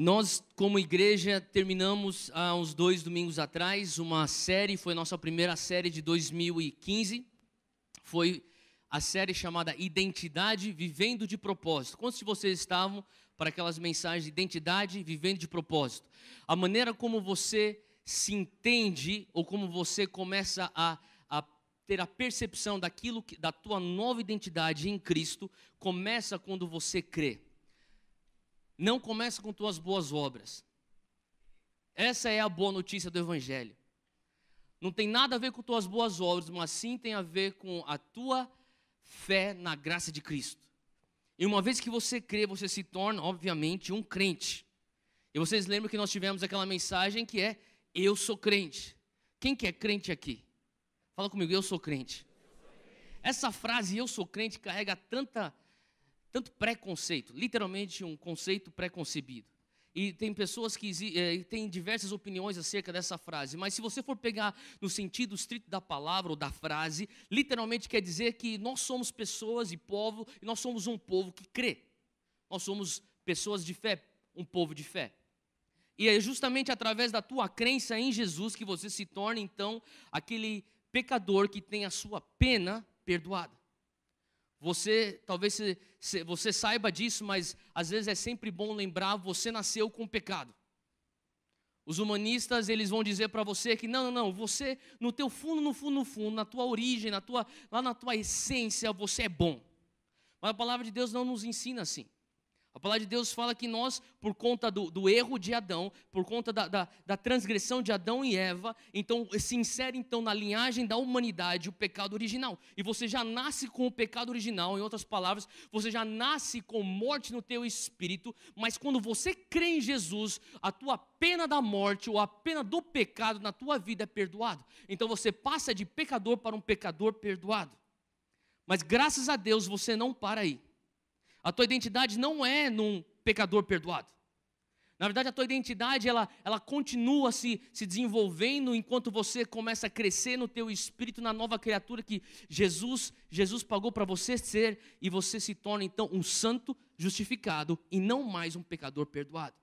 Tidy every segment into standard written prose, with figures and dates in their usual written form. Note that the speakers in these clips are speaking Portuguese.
Nós, como igreja, terminamos há uns 2 domingos atrás uma série, foi nossa primeira série de 2015, foi a série chamada Identidade Vivendo de Propósito. Quantos de vocês estavam para aquelas mensagens de identidade vivendo de propósito? A maneira como você se entende ou como você começa a ter a percepção daquilo da tua nova identidade em Cristo, começa quando você crê. Não começa com tuas boas obras. Essa é a boa notícia do Evangelho. Não tem nada a ver com tuas boas obras, mas sim tem a ver com a tua fé na graça de Cristo. E uma vez que você crê, você se torna, obviamente, um crente. E vocês lembram que nós tivemos aquela mensagem que é: eu sou crente. Quem que é crente aqui? Fala comigo, eu sou crente. Essa frase, eu sou crente, carrega tanto preconceito, literalmente um conceito preconcebido. E tem pessoas que têm diversas opiniões acerca dessa frase, mas se você for pegar no sentido estrito da palavra ou da frase, literalmente quer dizer que nós somos pessoas e povo, e nós somos um povo que crê. Nós somos pessoas de fé, um povo de fé. E é justamente através da tua crença em Jesus que você se torna, então, aquele pecador que tem a sua pena perdoada. Você, talvez você saiba disso, mas às vezes é sempre bom lembrar, você nasceu com pecado. Os humanistas, eles vão dizer para você que não, você no teu fundo, na tua origem, lá na tua essência, você é bom. Mas a palavra de Deus não nos ensina assim. A palavra de Deus fala que nós, por conta do erro de Adão, por conta da transgressão de Adão e Eva, então se insere então na linhagem da humanidade o pecado original. E você já nasce com o pecado original, em outras palavras, você já nasce com morte no teu espírito, mas quando você crê em Jesus, a tua pena da morte ou a pena do pecado na tua vida é perdoado. Então você passa de pecador para um pecador perdoado. Mas graças a Deus você não para aí. A tua identidade não é num pecador perdoado. Na verdade, a tua identidade, ela continua se desenvolvendo enquanto você começa a crescer no teu espírito, na nova criatura que Jesus pagou para você ser, e você se torna, então, um santo justificado e não mais um pecador perdoado.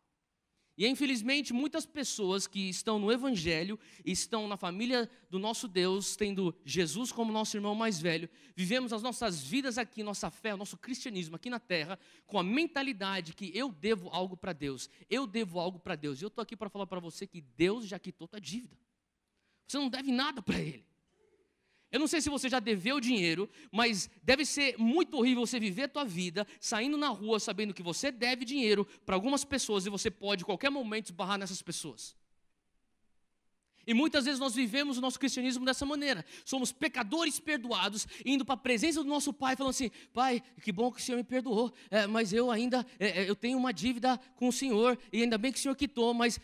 E, infelizmente, muitas pessoas que estão no Evangelho, estão na família do nosso Deus, tendo Jesus como nosso irmão mais velho, vivemos as nossas vidas aqui, nossa fé, o nosso cristianismo aqui na terra, com a mentalidade que eu devo algo para Deus, eu devo algo para Deus. E eu estou aqui para falar para você que Deus já quitou tua dívida. Você não deve nada para Ele. Eu não sei se você já deveu dinheiro, mas deve ser muito horrível você viver a tua vida saindo na rua sabendo que você deve dinheiro para algumas pessoas e você pode, em qualquer momento, esbarrar nessas pessoas. E muitas vezes nós vivemos o nosso cristianismo dessa maneira. Somos pecadores perdoados, indo para a presença do nosso Pai, falando assim: Pai, que bom que o Senhor me perdoou, mas eu ainda eu tenho uma dívida com o Senhor, e ainda bem que o Senhor quitou, mas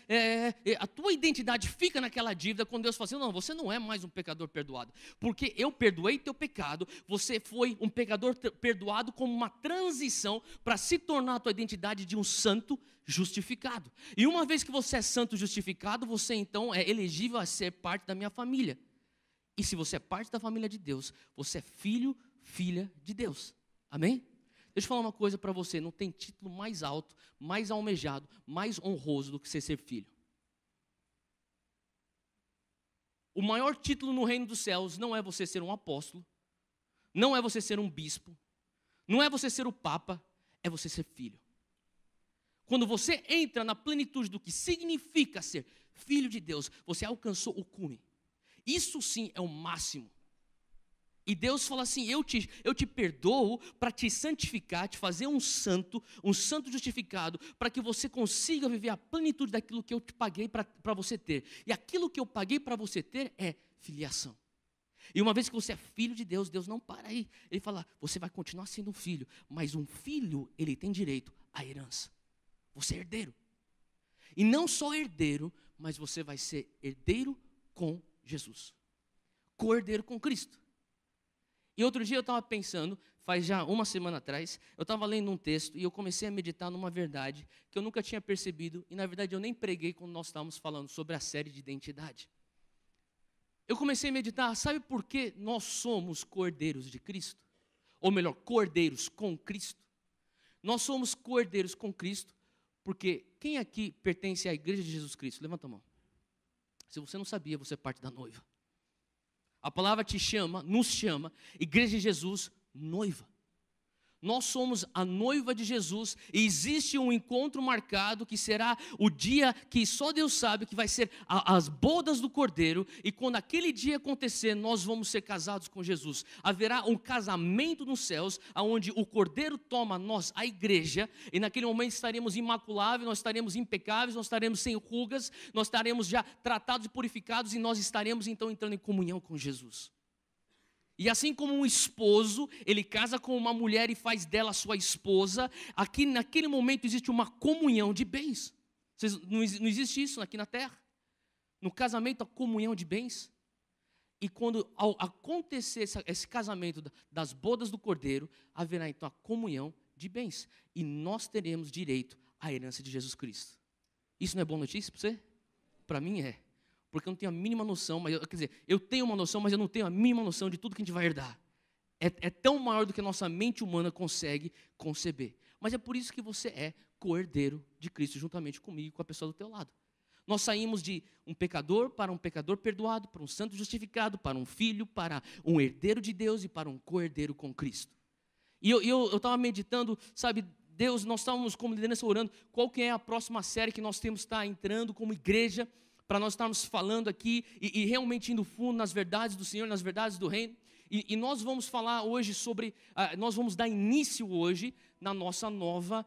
a tua identidade fica naquela dívida quando Deus fala assim: não, você não é mais um pecador perdoado, porque eu perdoei teu pecado, você foi um pecador perdoado como uma transição para se tornar a tua identidade de um santo justificado. E uma vez que você é santo justificado, você então é elegível a ser parte da minha família. E se você é parte da família de Deus, você é filho, filha de Deus. Amém? Deixa eu falar uma coisa para você, não tem título mais alto, mais almejado, mais honroso do que você ser filho. O maior título no reino dos céus não é você ser um apóstolo, não é você ser um bispo, não é você ser o papa, é você ser filho. Quando você entra na plenitude do que significa ser filho de Deus, você alcançou o cume. Isso sim é o máximo. E Deus fala assim: eu te perdoo para te santificar, te fazer um santo justificado, para que você consiga viver a plenitude daquilo que eu te paguei para você ter. E aquilo que eu paguei para você ter é filiação. E uma vez que você é filho de Deus, Deus não para aí. Ele fala: você vai continuar sendo um filho, mas um filho, ele tem direito à herança. Você é herdeiro. E não só herdeiro, mas você vai ser herdeiro com Jesus. Co-herdeiro com Cristo. E outro dia eu estava pensando, faz já uma semana atrás, eu estava lendo um texto e eu comecei a meditar numa verdade que eu nunca tinha percebido, e na verdade eu nem preguei quando nós estávamos falando sobre a série de identidade. Eu comecei a meditar, sabe por que nós somos co-herdeiros de Cristo? Ou melhor, co-herdeiros com Cristo? Nós somos co-herdeiros com Cristo Porque quem aqui pertence à igreja de Jesus Cristo? Levanta a mão. Se você não sabia, você é parte da noiva. A palavra te chama, nos chama, igreja de Jesus, noiva. Nós somos a noiva de Jesus e existe um encontro marcado que será o dia que só Deus sabe, que vai ser as bodas do Cordeiro. E quando aquele dia acontecer, nós vamos ser casados com Jesus. Haverá um casamento nos céus, onde o Cordeiro toma nós, a igreja, e naquele momento estaremos imaculáveis, nós estaremos impecáveis, nós estaremos sem rugas, nós estaremos já tratados e purificados, e nós estaremos então entrando em comunhão com Jesus. E assim como um esposo, ele casa com uma mulher e faz dela sua esposa, aqui naquele momento existe uma comunhão de bens. Não existe isso aqui na terra? No casamento, a comunhão de bens. E quando ao acontecer esse casamento das bodas do Cordeiro, haverá então a comunhão de bens. E nós teremos direito à herança de Jesus Cristo. Isso não é boa notícia para você? Para mim é. Porque eu não tenho a mínima noção, eu tenho uma noção, mas eu não tenho a mínima noção de tudo que a gente vai herdar. É tão maior do que a nossa mente humana consegue conceber. Mas é por isso que você é co-herdeiro de Cristo, juntamente comigo e com a pessoa do teu lado. Nós saímos de um pecador para um pecador perdoado, para um santo justificado, para um filho, para um herdeiro de Deus e para um co-herdeiro com Cristo. E eu estava meditando, sabe, Deus, nós estávamos como liderança orando, qual que é a próxima série que nós temos que estar entrando como igreja, para nós estarmos falando aqui e realmente indo fundo nas verdades do Senhor, nas verdades do reino. E nós vamos falar hoje sobre, nós vamos dar início hoje na nossa nova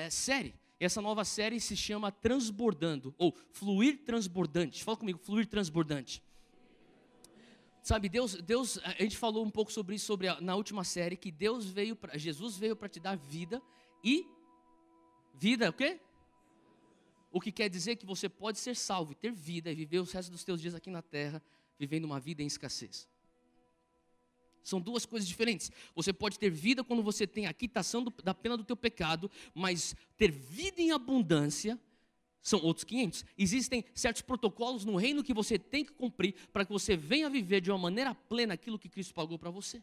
série. Essa nova série se chama Transbordando, ou Fluir Transbordante. Fala comigo, Fluir Transbordante. Sabe, Deus, a gente falou um pouco sobre isso na última série, que Jesus veio para te dar vida e vida, o quê? O que quer dizer que você pode ser salvo e ter vida e viver os restos dos teus dias aqui na terra, vivendo uma vida em escassez. São duas coisas diferentes. Você pode ter vida quando você tem a quitação da pena do teu pecado, mas ter vida em abundância são outros 500. Existem certos protocolos no reino que você tem que cumprir para que você venha viver de uma maneira plena aquilo que Cristo pagou para você.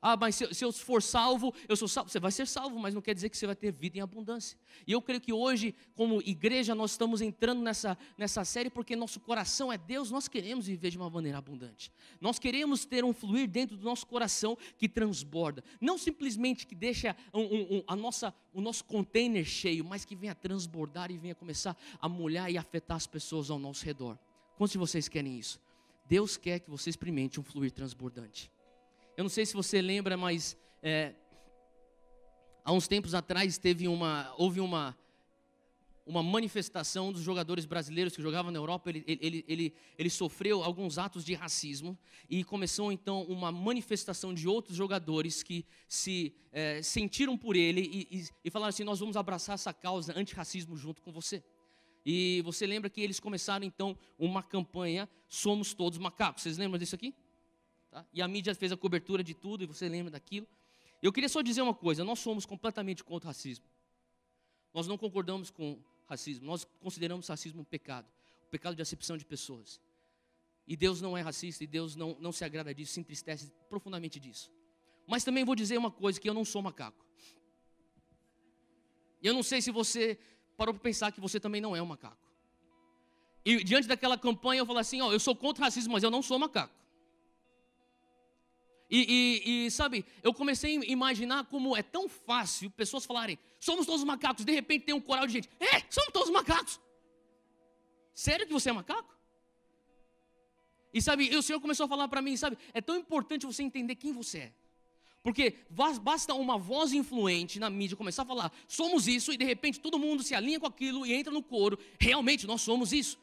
Ah, mas se eu for salvo, eu sou salvo. Você vai ser salvo, mas não quer dizer que você vai ter vida em abundância. E eu creio que hoje, como igreja, nós estamos entrando nessa série porque nosso coração é Deus. Nós queremos viver de uma maneira abundante. Nós queremos ter um fluir dentro do nosso coração que transborda. Não simplesmente que deixa o nosso container cheio, mas que venha transbordar e venha começar a molhar e afetar as pessoas ao nosso redor. Quantos de vocês querem isso? Deus quer que você experimente um fluir transbordante. Eu não sei se você lembra, mas há uns tempos atrás houve uma manifestação dos jogadores brasileiros que jogavam na Europa. Ele sofreu alguns atos de racismo e começou então uma manifestação de outros jogadores que se sentiram por ele e falaram assim: nós vamos abraçar essa causa antirracismo junto com você. E você lembra que eles começaram então uma campanha Somos Todos Macacos. Vocês lembram disso aqui? Tá? E a mídia fez a cobertura de tudo e você lembra daquilo. Eu queria só dizer uma coisa: nós somos completamente contra o racismo. Nós não concordamos com racismo. Nós consideramos racismo um pecado. O pecado de acepção de pessoas. E Deus não é racista e Deus não se agrada disso, se entristece profundamente disso. Mas também vou dizer uma coisa, que eu não sou macaco. E eu não sei se você parou para pensar que você também não é um macaco. E diante daquela campanha eu falei assim: eu sou contra o racismo, mas eu não sou macaco. E sabe, eu comecei a imaginar como é tão fácil pessoas falarem: somos todos macacos. De repente tem um coral de gente: somos todos macacos. Sério que você é macaco? E sabe, o Senhor começou a falar para mim, sabe, é tão importante você entender quem você é. Porque basta uma voz influente na mídia começar a falar: somos isso, e de repente todo mundo se alinha com aquilo e entra no coro. Realmente nós somos isso.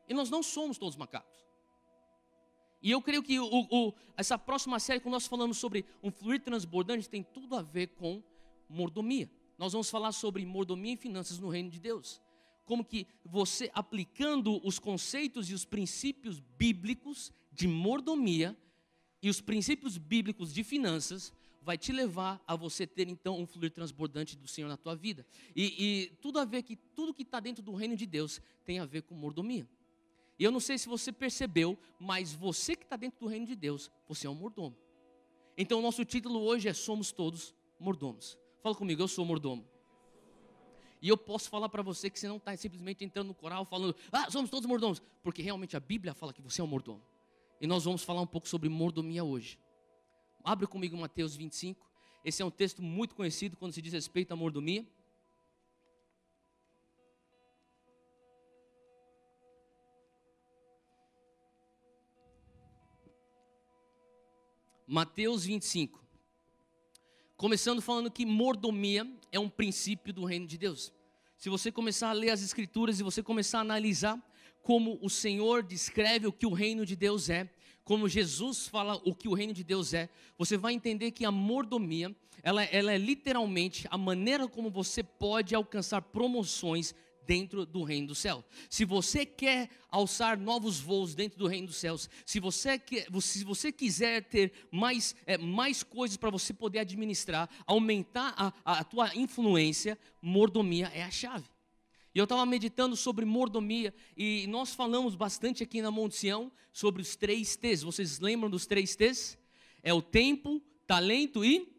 E nós não somos todos macacos. E eu creio que essa próxima série, quando nós falamos sobre um fluir transbordante, tem tudo a ver com mordomia. Nós vamos falar sobre mordomia e finanças no reino de Deus. Como que você, aplicando os conceitos e os princípios bíblicos de mordomia e os princípios bíblicos de finanças, vai te levar a você ter então um fluir transbordante do Senhor na tua vida. E tudo a ver que tudo que está dentro do reino de Deus tem a ver com mordomia. E eu não sei se você percebeu, mas você que está dentro do reino de Deus, você é um mordomo. Então o nosso título hoje é Somos Todos Mordomos. Fala comigo: eu sou mordomo. E eu posso falar para você que você não está simplesmente entrando no coral falando, somos todos mordomos. Porque realmente a Bíblia fala que você é um mordomo. E nós vamos falar um pouco sobre mordomia hoje. Abre comigo Mateus 25. Esse é um texto muito conhecido quando se diz respeito à mordomia. Mateus 25. Começando falando que mordomia é um princípio do reino de Deus. Se você começar a ler as escrituras e você começar a analisar como o Senhor descreve o que o reino de Deus é, como Jesus fala o que o reino de Deus é, você vai entender que a mordomia, ela é literalmente a maneira como você pode alcançar promoções dentro do reino do céu. Se você quer alçar novos voos dentro do reino dos céus, se você quiser ter mais coisas para você poder administrar, aumentar a tua influência, mordomia é a chave. E eu estava meditando sobre mordomia e nós falamos bastante aqui na Monte Sião sobre os 3 T's. Vocês lembram dos 3 T's? É o tempo, talento e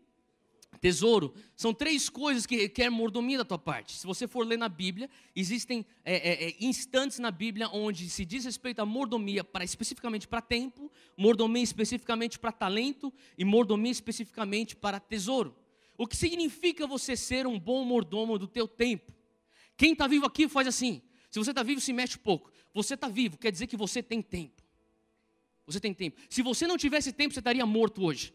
tesouro. São 3 coisas que requerem mordomia da tua parte. Se você for ler na Bíblia, existem instantes na Bíblia onde se diz respeito à mordomia especificamente para tempo, mordomia especificamente para talento e mordomia especificamente para tesouro. O que significa você ser um bom mordomo do teu tempo? Quem está vivo aqui faz assim. Se você está vivo, se mexe pouco. Você está vivo, quer dizer que você tem tempo. Você tem tempo. Se você não tivesse tempo, você estaria morto hoje.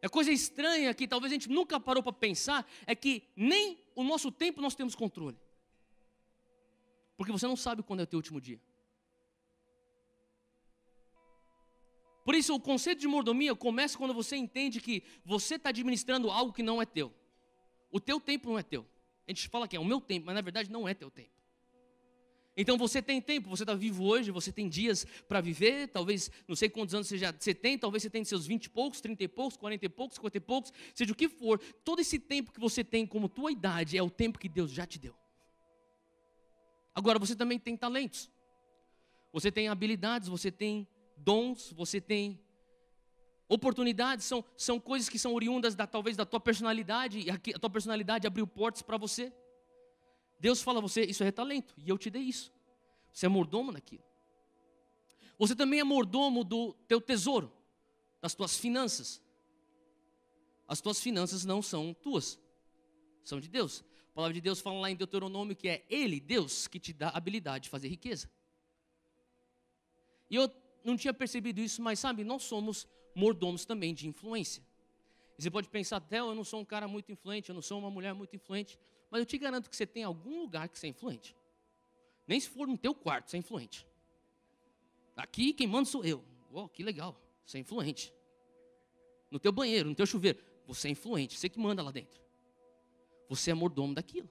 É coisa estranha que talvez a gente nunca parou para pensar, é que nem o nosso tempo nós temos controle. Porque você não sabe quando é o teu último dia. Por isso o conceito de mordomia começa quando você entende que você está administrando algo que não é teu. O teu tempo não é teu. A gente fala que é o meu tempo, mas na verdade não é teu tempo. Então você tem tempo, você está vivo hoje, você tem dias para viver, talvez, não sei quantos anos você tem, talvez você tenha seus 20 e poucos, 30 e poucos, 40 e poucos, 50 e poucos, seja o que for, todo esse tempo que você tem como tua idade é o tempo que Deus já te deu. Agora você também tem talentos, você tem habilidades, você tem dons, você tem oportunidades, são coisas que são oriundas talvez da tua personalidade, e a tua personalidade abriu portas para você. Deus fala a você, isso é talento, e eu te dei isso. Você é mordomo daquilo. Você também é mordomo do teu tesouro, das tuas finanças. As tuas finanças não são tuas, são de Deus. A palavra de Deus fala lá em Deuteronômio que é Ele, Deus, que te dá a habilidade de fazer riqueza. E eu não tinha percebido isso, mas sabe, nós somos mordomos também de influência. E você pode pensar, até eu não sou um cara muito influente, eu não sou uma mulher muito influente, mas eu te garanto que você tem algum lugar que você é influente. Nem se for no teu quarto, você é influente. Aqui quem manda sou eu. Oh, que legal, você é influente. No teu banheiro, no teu chuveiro, você é influente, você que manda lá dentro. Você é mordomo daquilo.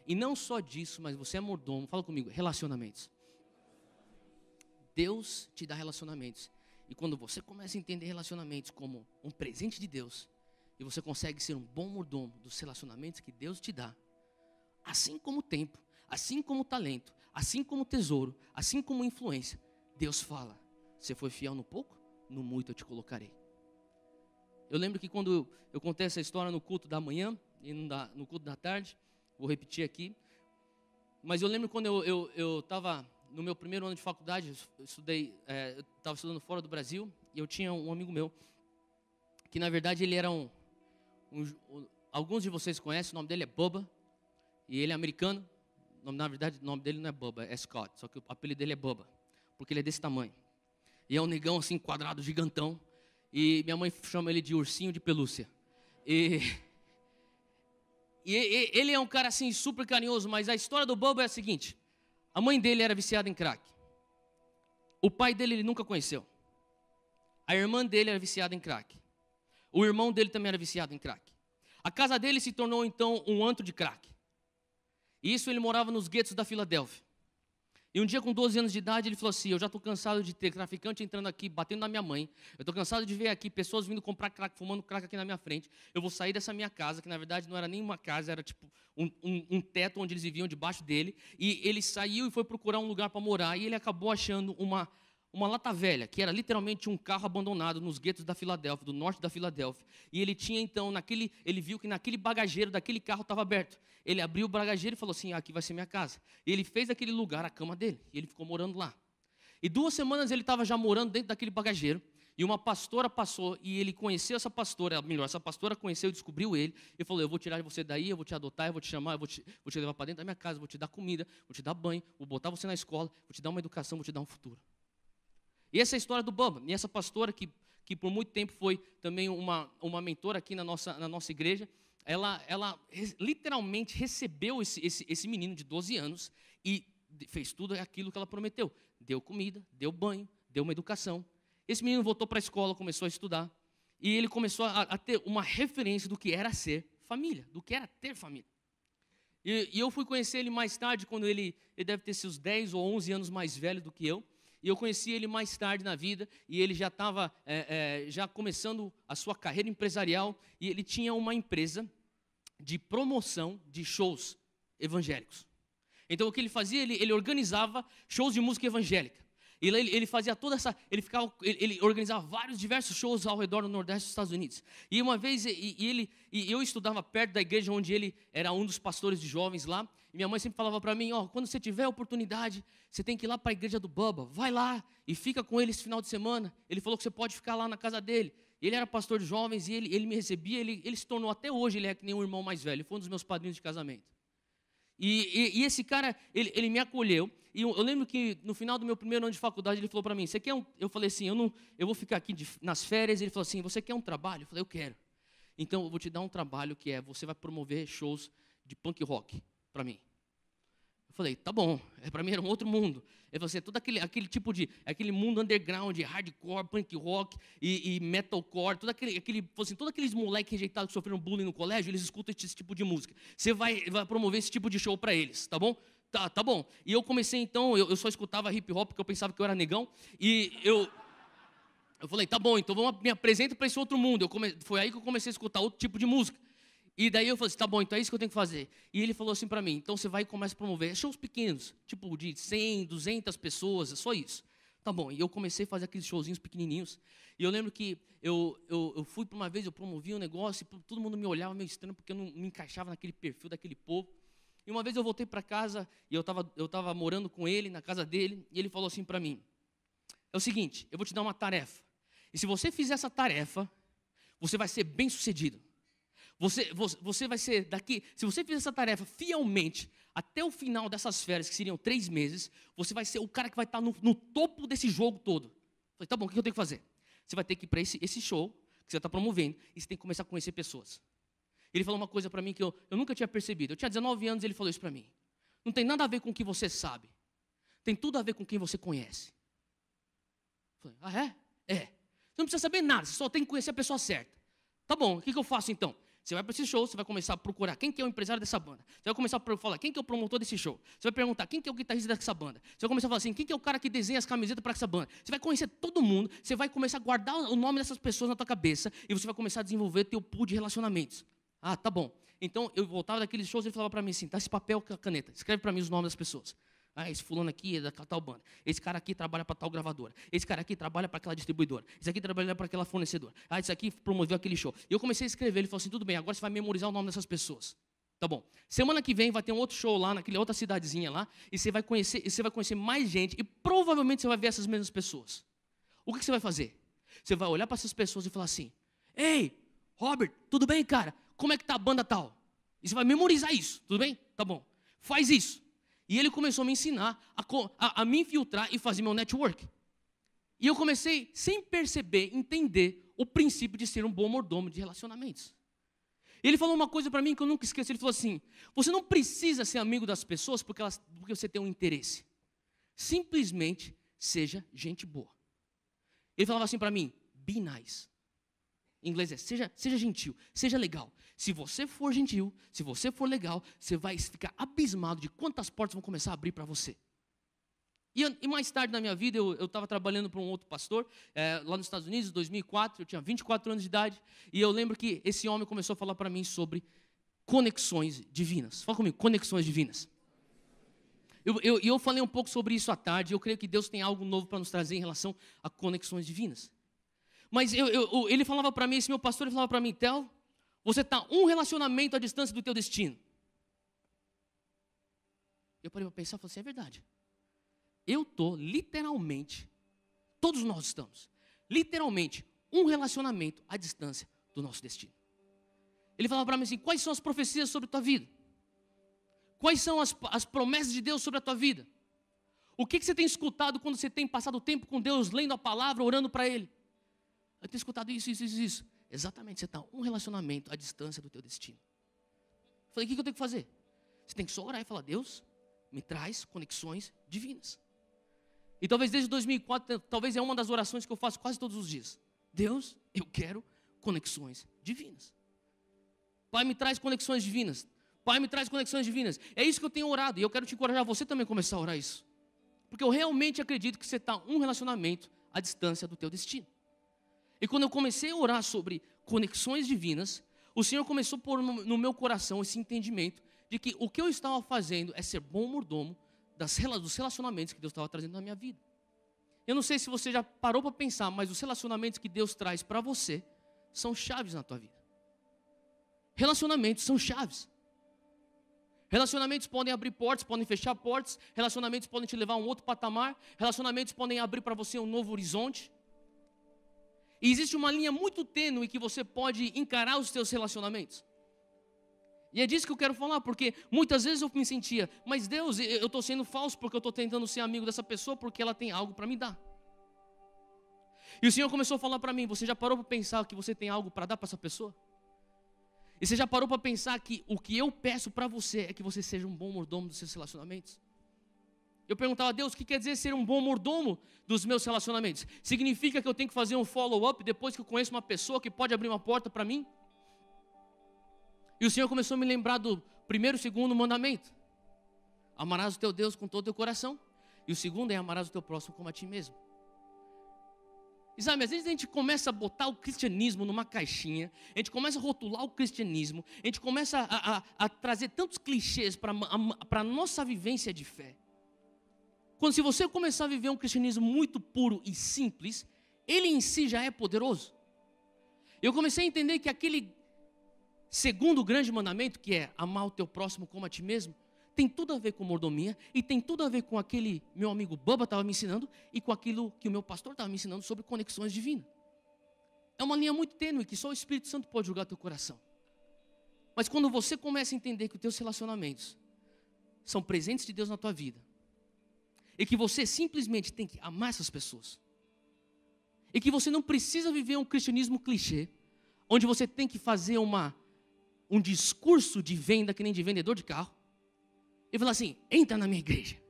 E não só disso, mas você é mordomo, fala comigo, relacionamentos. Deus te dá relacionamentos. E quando você começa a entender relacionamentos como um presente de Deus, e você consegue ser um bom mordomo dos relacionamentos que Deus te dá, assim como o tempo, assim como o talento, assim como o tesouro, assim como a influência, Deus fala, você foi fiel no pouco, no muito eu te colocarei. Eu lembro que quando eu contei essa história no culto da manhã e no culto da tarde, vou repetir aqui, mas eu lembro quando eu estava no meu primeiro ano de faculdade, eu estava estudando fora do Brasil, e eu tinha um amigo meu, que na verdade ele era alguns de vocês conhecem, o nome dele é Bubba, e ele é americano. Na verdade o nome dele não é Bubba, é Scott, só que o apelido dele é Bubba, porque ele é desse tamanho, e é um negão assim, quadrado, gigantão, e minha mãe chama ele de ursinho de pelúcia, e ele é um cara assim, super carinhoso, mas a história do Bubba é a seguinte, a mãe dele era viciada em crack, o pai dele ele nunca conheceu, a irmã dele era viciada em crack, o irmão dele também era viciado em crack. A casa dele se tornou então um antro de crack. E isso ele morava nos guetos da Filadélfia. E um dia com 12 anos de idade ele falou assim, eu já estou cansado de ter traficante entrando aqui, batendo na minha mãe. Eu estou cansado de ver aqui pessoas vindo comprar crack, fumando crack aqui na minha frente. Eu vou sair dessa minha casa, que na verdade não era nem uma casa, era tipo um teto onde eles viviam debaixo dele. E ele saiu e foi procurar um lugar para morar. E ele acabou achando uma uma lata velha, que era literalmente um carro abandonado nos guetos da Filadélfia, do norte da Filadélfia. E ele tinha então, ele viu que naquele bagageiro daquele carro estava aberto. Ele abriu o bagageiro e falou assim, aqui vai ser minha casa. E ele fez daquele lugar a cama dele, e ele ficou morando lá. E 2 semanas ele estava já morando dentro daquele bagageiro, e uma pastora passou, e ele conheceu essa pastora, melhor, essa pastora conheceu e descobriu ele, e falou, eu vou tirar você daí, eu vou te adotar, eu vou te chamar, vou te levar para dentro da minha casa, vou te dar comida, vou te dar banho, vou botar você na escola, vou te dar uma educação, vou te dar um futuro. E essa é a história do Bubba, e essa pastora que por muito tempo foi também uma mentora aqui na nossa igreja, ela literalmente recebeu esse menino de 12 anos e fez tudo aquilo que ela prometeu. Deu comida, deu banho, deu uma educação. Esse menino voltou para a escola, começou a estudar, e ele começou a ter uma referência do que era ser família, do que era ter família. E eu fui conhecer ele mais tarde, quando ele deve ter seus 10 ou 11 anos mais velho do que eu, e eu conheci ele mais tarde na vida, e ele já estava já começando a sua carreira empresarial, e ele tinha uma empresa de promoção de shows evangélicos. Então o que ele fazia, ele organizava shows de música evangélica. Ele fazia toda essa, ele organizava diversos shows ao redor do Nordeste dos Estados Unidos. E uma vez, eu estudava perto da igreja onde ele era um dos pastores de jovens lá. E minha mãe sempre falava para mim, quando você tiver a oportunidade, você tem que ir lá para a igreja do Bubba. Vai lá e fica com ele esse final de semana. Ele falou que você pode ficar lá na casa dele. Ele era pastor de jovens e ele me recebia. Ele se tornou, até hoje, ele é que nem um irmão mais velho. Ele foi um dos meus padrinhos de casamento. E esse cara, ele me acolheu. E eu lembro que no final do meu primeiro ano de faculdade, ele falou para mim, você quer eu falei assim, eu vou ficar aqui nas férias. Ele falou assim, você quer um trabalho? Eu falei, eu quero. Então, eu vou te dar um trabalho que você vai promover shows de punk rock para mim. Eu falei, tá bom. Para mim era um outro mundo. Ele falou assim, todo aquele tipo de, aquele mundo underground, hardcore, punk rock e metalcore, todos aqueles moleques rejeitados que sofreram bullying no colégio, eles escutam esse tipo de música. Você vai promover esse tipo de show para eles, tá bom? Tá bom. E eu comecei então, eu só escutava hip hop porque eu pensava que eu era negão. E eu falei, tá bom, então me apresenta para esse outro mundo. Foi aí que eu comecei a escutar outro tipo de música. E daí eu falei assim, tá bom, então é isso que eu tenho que fazer. E ele falou assim para mim, então você vai e começa a promover shows pequenos, tipo de 100, 200 pessoas, só isso. Tá bom, e eu comecei a fazer aqueles showzinhos pequenininhos. E eu lembro que eu fui para uma vez, eu promovi um negócio, e todo mundo me olhava meio estranho, porque eu não me encaixava naquele perfil daquele povo. E uma vez eu voltei para casa, e eu estava morando com ele, na casa dele, e ele falou assim para mim, é o seguinte, eu vou te dar uma tarefa. E se você fizer essa tarefa, você vai ser bem sucedido. Você vai ser daqui, se você fizer essa tarefa fielmente, até o final dessas férias, que seriam 3 meses, você vai ser o cara que vai estar no topo desse jogo todo. Eu falei, tá bom, o que eu tenho que fazer? Você vai ter que ir para esse show que você está promovendo, e você tem que começar a conhecer pessoas. Ele falou uma coisa para mim que eu nunca tinha percebido. Eu tinha 19 anos e ele falou isso para mim. Não tem nada a ver com o que você sabe. Tem tudo a ver com quem você conhece. Eu falei, é? Você não precisa saber nada, você só tem que conhecer a pessoa certa. Tá bom, o que eu faço então? Você vai para esse show, você vai começar a procurar quem que é o empresário dessa banda. Você vai começar a falar quem que é o promotor desse show. Você vai perguntar quem que é o guitarrista dessa banda. Você vai começar a falar assim, quem que é o cara que desenha as camisetas para essa banda. Você vai conhecer todo mundo, você vai começar a guardar o nome dessas pessoas na tua cabeça e você vai começar a desenvolver teu pool de relacionamentos. Tá bom. Então, eu voltava daqueles shows e ele falava para mim assim, dá esse papel com a caneta, escreve para mim os nomes das pessoas. Esse fulano aqui é da tal banda. Esse cara aqui trabalha para tal gravadora. Esse cara aqui trabalha para aquela distribuidora. Esse aqui trabalha para aquela fornecedora. Esse aqui promoveu aquele show. E eu comecei a escrever. Ele falou assim, tudo bem, agora você vai memorizar o nome dessas pessoas. Tá bom. Semana que vem vai ter um outro show lá, naquela outra cidadezinha lá. E você vai conhecer mais gente. E provavelmente você vai ver essas mesmas pessoas. O que você vai fazer? Você vai olhar para essas pessoas e falar assim, ei, Robert, tudo bem, cara? Como é que tá a banda tal? E você vai memorizar isso, tudo bem? Tá bom. Faz isso. E ele começou a me ensinar a me infiltrar e fazer meu network. E eu comecei, sem perceber, entender o princípio de ser um bom mordomo de relacionamentos. Ele falou uma coisa para mim que eu nunca esqueci. Ele falou assim, você não precisa ser amigo das pessoas porque você tem um interesse. Simplesmente seja gente boa. Ele falava assim para mim, be nice. Em inglês é, seja gentil, seja legal. Se você for gentil, se você for legal, você vai ficar abismado de quantas portas vão começar a abrir para você. E mais tarde na minha vida, eu estava trabalhando para um outro pastor, lá nos Estados Unidos, em 2004, eu tinha 24 anos de idade, e eu lembro que esse homem começou a falar para mim sobre conexões divinas. Fala comigo, conexões divinas. Eu falei um pouco sobre isso à tarde. Eu creio que Deus tem algo novo para nos trazer em relação a conexões divinas. Mas ele falava para mim, esse meu pastor, ele falava para mim, Theo, você está um relacionamento à distância do teu destino. Eu parei para pensar e falei assim, é verdade. Eu estou literalmente, todos nós estamos, literalmente, um relacionamento à distância do nosso destino. Ele falava para mim assim, quais são as profecias sobre a tua vida? Quais são as promessas de Deus sobre a tua vida? O que você tem escutado quando você tem passado tempo com Deus, lendo a palavra, orando para Ele? Eu tenho escutado isso. Exatamente, você está um relacionamento à distância do teu destino. Eu falei, o que eu tenho que fazer? Você tem que só orar e falar, Deus, me traz conexões divinas. E talvez desde 2004, talvez é uma das orações que eu faço quase todos os dias. Deus, eu quero conexões divinas. Pai, me traz conexões divinas. Pai, me traz conexões divinas. É isso que eu tenho orado. E eu quero te encorajar, você também começar a orar isso. Porque eu realmente acredito que você está um relacionamento à distância do teu destino. E quando eu comecei a orar sobre conexões divinas, o Senhor começou a pôr no meu coração esse entendimento de que o que eu estava fazendo é ser bom mordomo dos relacionamentos que Deus estava trazendo na minha vida. Eu não sei se você já parou para pensar, mas os relacionamentos que Deus traz para você são chaves na tua vida. Relacionamentos são chaves. Relacionamentos podem abrir portas, podem fechar portas. Relacionamentos podem te levar a um outro patamar. Relacionamentos podem abrir para você um novo horizonte. E existe uma linha muito tênue que você pode encarar os seus relacionamentos. E é disso que eu quero falar, porque muitas vezes eu me sentia, mas Deus, eu estou sendo falso porque eu estou tentando ser amigo dessa pessoa porque ela tem algo para me dar. E o Senhor começou a falar para mim, você já parou para pensar que você tem algo para dar para essa pessoa? E você já parou para pensar que o que eu peço para você é que você seja um bom mordomo dos seus relacionamentos? Eu perguntava a Deus, o que quer dizer ser um bom mordomo dos meus relacionamentos? Significa que eu tenho que fazer um follow-up depois que eu conheço uma pessoa que pode abrir uma porta para mim? E o Senhor começou a me lembrar do primeiro e segundo mandamento. Amarás o teu Deus com todo o teu coração. E o segundo é amarás o teu próximo como a ti mesmo. E sabe, às vezes a gente começa a botar o cristianismo numa caixinha, a gente começa a rotular o cristianismo, a gente começa a trazer tantos clichês para a nossa vivência de fé. Quando se você começar a viver um cristianismo muito puro e simples, ele em si já é poderoso. Eu comecei a entender que aquele segundo grande mandamento, que é amar o teu próximo como a ti mesmo, tem tudo a ver com mordomia e tem tudo a ver com aquele meu amigo Bubba estava me ensinando e com aquilo que o meu pastor estava me ensinando sobre conexões divinas. É uma linha muito tênue que só o Espírito Santo pode julgar teu coração. Mas quando você começa a entender que os teus relacionamentos são presentes de Deus na tua vida e que você simplesmente tem que amar essas pessoas e que você não precisa viver um cristianismo clichê, onde você tem que fazer um discurso de venda que nem de vendedor de carro, e falar assim, entra na minha igreja.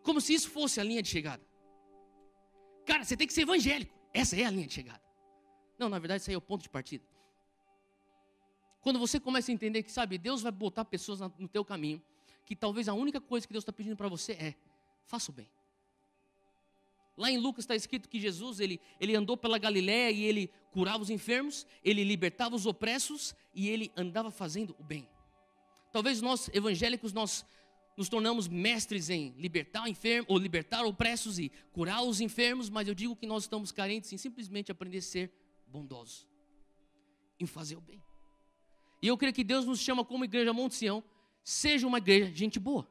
Como se isso fosse a linha de chegada. Cara, você tem que ser evangélico. Essa é a linha de chegada. Não, na verdade, isso aí é o ponto de partida. Quando você começa a entender que, sabe, Deus vai botar pessoas no teu caminho, que talvez a única coisa que Deus está pedindo para você é, faça o bem. Lá em Lucas está escrito que Jesus, ele andou pela Galiléia e ele curava os enfermos, ele libertava os opressos e ele andava fazendo o bem. Talvez nós, evangélicos, nós nos tornamos mestres em libertar enfermos, ou libertar opressos e curar os enfermos, mas eu digo que nós estamos carentes em simplesmente aprender a ser bondosos, em fazer o bem. E eu creio que Deus nos chama como igreja Monte Sião, seja uma igreja de gente boa.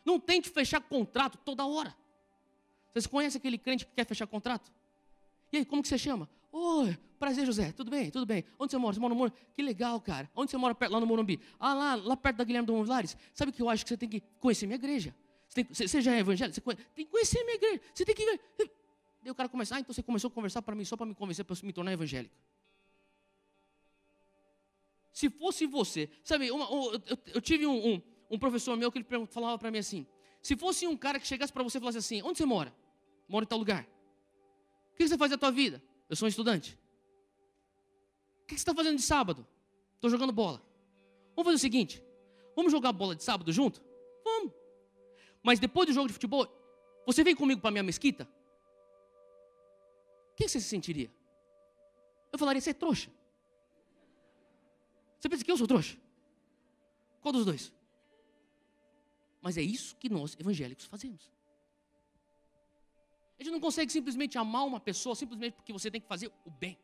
Não tente fechar contrato toda hora. Vocês conhecem aquele crente que quer fechar contrato? E aí, como que você chama? Oi, prazer, José, tudo bem, tudo bem. Onde você mora? Você mora no Morumbi? Que legal, cara. Onde você mora lá no Morumbi? Ah, lá perto da Guilherme do Vilares. Sabe o que eu acho que você tem que conhecer minha igreja? Você já é evangélico? Tem que conhecer minha igreja. Você tem que ver. Daí o cara começa, então você começou a conversar para mim só para me convencer, para me tornar evangélico. Se fosse você, sabe, eu tive um professor meu que ele falava para mim assim, se fosse um cara que chegasse para você e falasse assim, onde você mora? Moro em tal lugar. O que você faz da tua vida? Eu sou um estudante. O que você está fazendo de sábado? Estou jogando bola. Vamos fazer o seguinte, vamos jogar bola de sábado junto? Vamos. Mas depois do jogo de futebol, você vem comigo para a minha mesquita? O que você se sentiria? Eu falaria, você é trouxa. Você pensa que eu sou trouxa? Qual dos dois? Mas é isso que nós evangélicos fazemos. A gente não consegue simplesmente amar uma pessoa simplesmente porque você tem que fazer o bem.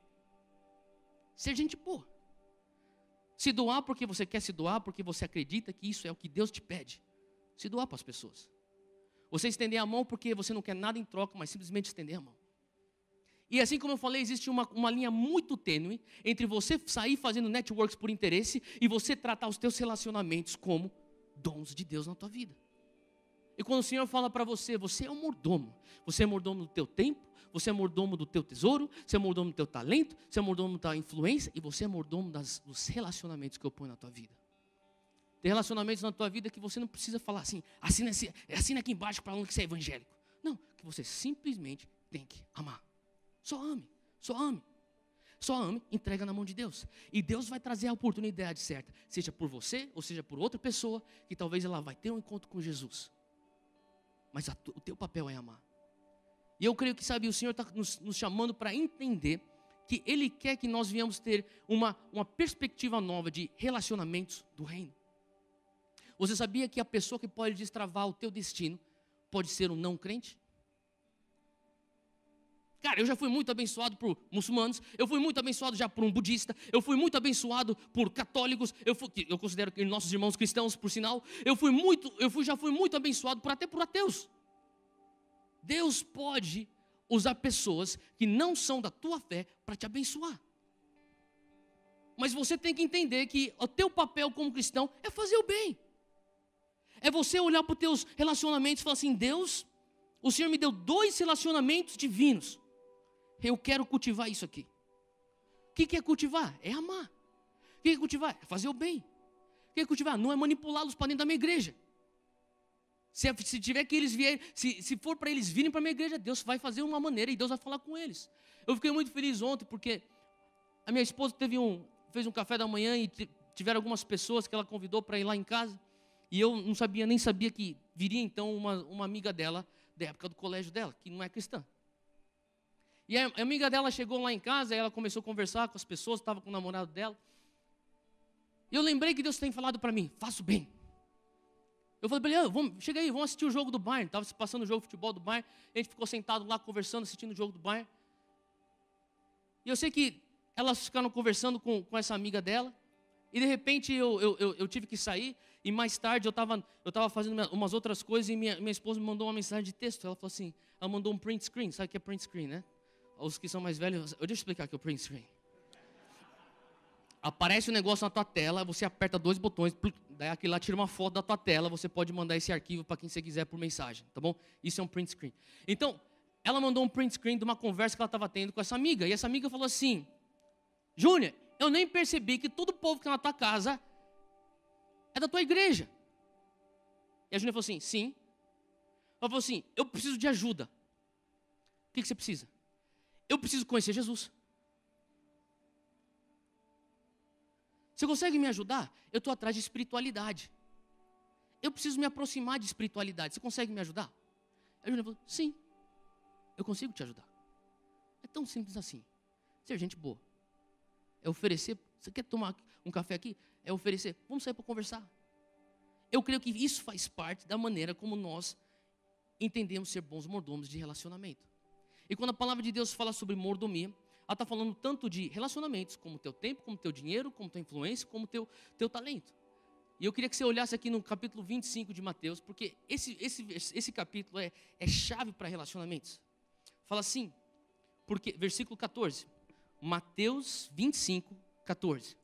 Ser gente boa. Se doar porque você quer se doar, porque você acredita que isso é o que Deus te pede. Se doar para as pessoas. Você estender a mão porque você não quer nada em troca, mas simplesmente estender a mão. E assim como eu falei, existe uma linha muito tênue entre você sair fazendo networks por interesse e você tratar os teus relacionamentos como dons de Deus na tua vida. E quando o Senhor fala para você, você é um mordomo. Você é mordomo do teu tempo, você é mordomo do teu tesouro, você é mordomo do teu talento, você é mordomo da influência e você é mordomo dos relacionamentos que eu ponho na tua vida. Tem relacionamentos na tua vida que você não precisa falar assim, assina aqui embaixo para um que você é evangélico. Não, que você simplesmente tem que amar. Só ame, só ame. Só ame, entrega na mão de Deus. E Deus vai trazer a oportunidade certa, seja por você ou seja por outra pessoa, que talvez ela vai ter um encontro com Jesus. Mas o teu papel é amar. E eu creio que, sabe, o Senhor está nos chamando para entender que Ele quer que nós venhamos ter uma perspectiva nova de relacionamentos do reino. Você sabia que a pessoa que pode destravar o teu destino pode ser um não crente? Cara, eu já fui muito abençoado por muçulmanos, eu fui muito abençoado já por um budista, eu fui muito abençoado por católicos, eu considero que nossos irmãos cristãos, por sinal, já fui muito abençoado até por ateus. Deus pode usar pessoas que não são da tua fé para te abençoar. Mas você tem que entender que o teu papel como cristão é fazer o bem. É você olhar para os teus relacionamentos e falar assim, Deus, o Senhor me deu 2 relacionamentos divinos. Eu quero cultivar isso aqui. O que é cultivar? É amar. O que é cultivar? É fazer o bem. O que é cultivar? Não é manipulá-los para dentro da minha igreja. Se tiver que eles vierem, se for para eles virem para a minha igreja, Deus vai fazer uma maneira e Deus vai falar com eles. Eu fiquei muito feliz ontem porque a minha esposa fez um café da manhã e tiveram algumas pessoas que ela convidou para ir lá em casa. E eu nem sabia que viria então uma amiga dela, da época do colégio dela, que não é cristã. E a amiga dela chegou lá em casa, e ela começou a conversar com as pessoas, estava com o namorado dela. E eu lembrei que Deus tem falado para mim, faça o bem. Eu falei para ele, chega aí, vamos assistir o jogo do Bayern. Estava se passando o jogo de futebol do Bayern, a gente ficou sentado lá conversando, assistindo o jogo do Bayern. E eu sei que elas ficaram conversando com essa amiga dela, e de repente eu tive que sair, e mais tarde eu estava fazendo umas outras coisas, e minha esposa me mandou uma mensagem de texto. Ela falou assim, ela mandou um print screen, sabe o que é print screen, né? Os que são mais velhos, deixa eu explicar aqui o print screen. Aparece um negócio na tua tela, você aperta 2 botões, daí aquele lá tira uma foto da tua tela, você pode mandar esse arquivo para quem você quiser por mensagem, tá bom? Isso é um print screen. Então, ela mandou um print screen de uma conversa que ela estava tendo com essa amiga, e essa amiga falou assim, Júnior, eu nem percebi que todo o povo que está na tua casa é da tua igreja. E a Júnior falou assim, sim. Ela falou assim, eu preciso de ajuda. O que você precisa? Eu preciso conhecer Jesus. Você consegue me ajudar? Eu estou atrás de espiritualidade. Eu preciso me aproximar de espiritualidade. Você consegue me ajudar? A Júlia falou, sim, eu consigo te ajudar. É tão simples assim. Ser gente boa. É oferecer. Você quer tomar um café aqui? É oferecer. Vamos sair para conversar. Eu creio que isso faz parte da maneira como nós entendemos ser bons mordomos de relacionamento. E quando a palavra de Deus fala sobre mordomia, ela está falando tanto de relacionamentos, como o teu tempo, como o teu dinheiro, como tua influência, como o teu talento. E eu queria que você olhasse aqui no capítulo 25 de Mateus, porque esse capítulo é chave para relacionamentos. Fala assim, porque, versículo 14, Mateus 25, 14.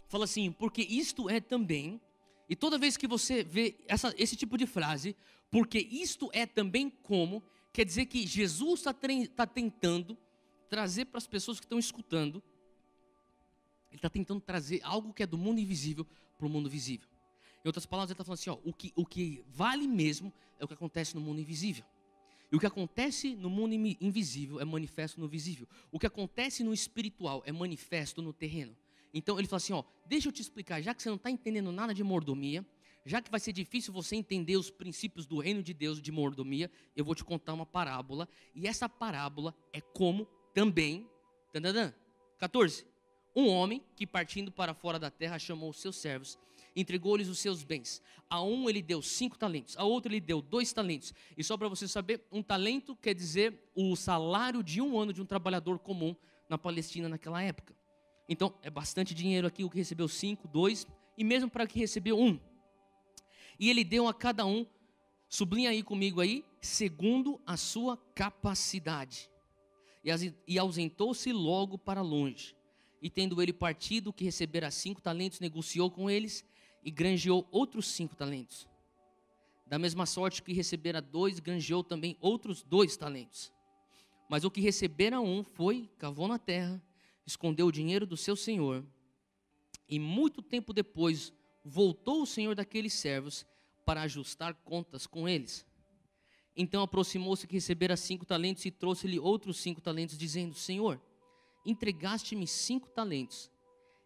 Fala assim, porque isto é também, e toda vez que você vê esse tipo de frase, porque isto é também como, quer dizer que Jesus está tentando trazer para as pessoas que estão escutando, Ele está tentando trazer algo que é do mundo invisível para o mundo visível. Em outras palavras, Ele está falando assim, ó, o que vale mesmo é o que acontece no mundo invisível. E o que acontece no mundo invisível é manifesto no visível. O que acontece no espiritual é manifesto no terreno. Então Ele fala assim, ó, deixa eu te explicar, já que você não está entendendo nada de mordomia, já que vai ser difícil você entender os princípios do reino de Deus de mordomia, eu vou te contar uma parábola. E essa parábola é como também, 14, um homem que, partindo para fora da terra, chamou os seus servos, entregou-lhes os seus bens. A um ele deu 5 talentos, a outro ele deu 2 talentos. E só para você saber, um talento quer dizer o salário de um ano de um trabalhador comum na Palestina naquela época. Então, é bastante dinheiro aqui, o que recebeu 5, 2, e mesmo para o que recebeu 1. E ele deu a cada um, sublinha aí comigo aí, segundo a sua capacidade. E ausentou-se logo para longe. E tendo ele partido, o que recebera 5 talentos, negociou com eles e granjeou outros 5 talentos. Da mesma sorte que recebera 2, granjeou também outros 2 talentos. Mas o que recebera 1 foi, cavou na terra, escondeu o dinheiro do seu senhor. E muito tempo depois, voltou o senhor daqueles servos para ajustar contas com eles. Então aproximou-se que recebera 5 talentos e trouxe-lhe outros 5 talentos, dizendo: Senhor, entregaste-me 5 talentos,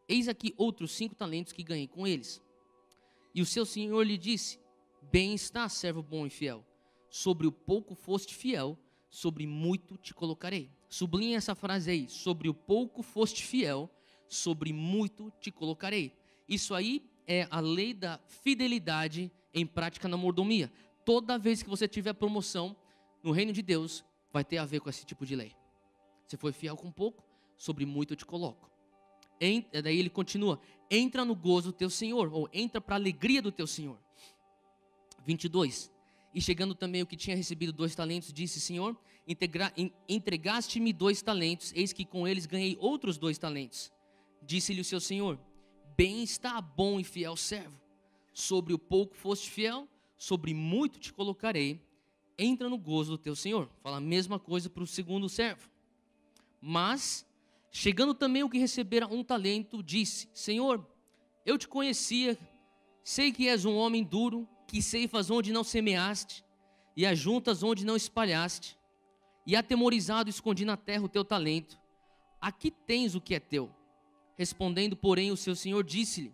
eis aqui outros 5 talentos que ganhei com eles. E o seu senhor lhe disse: Bem está, servo bom e fiel, sobre o pouco foste fiel, sobre muito te colocarei. Sublinhe essa frase aí: sobre o pouco foste fiel, sobre muito te colocarei. Isso aí é a lei da fidelidade em prática na mordomia. Toda vez que você tiver promoção no reino de Deus, vai ter a ver com esse tipo de lei. Você foi fiel com pouco, sobre muito eu te coloco. Daí ele continua: entra no gozo do teu Senhor, ou entra para a alegria do teu Senhor. 22. E chegando também o que tinha recebido 2 talentos, disse: Senhor, entregaste-me 2 talentos, eis que com eles ganhei outros 2 talentos. Disse-lhe o seu Senhor: Bem está, bom e fiel servo, sobre o pouco foste fiel, sobre muito te colocarei, entra no gozo do teu Senhor. Fala a mesma coisa para o segundo servo. Mas, chegando também o que recebera 1 talento, disse: Senhor, eu te conhecia, sei que és um homem duro, que ceifas onde não semeaste, e ajuntas onde não espalhaste, e atemorizado escondi na terra o teu talento. Aqui tens o que é teu. Respondendo, porém, o seu senhor disse-lhe: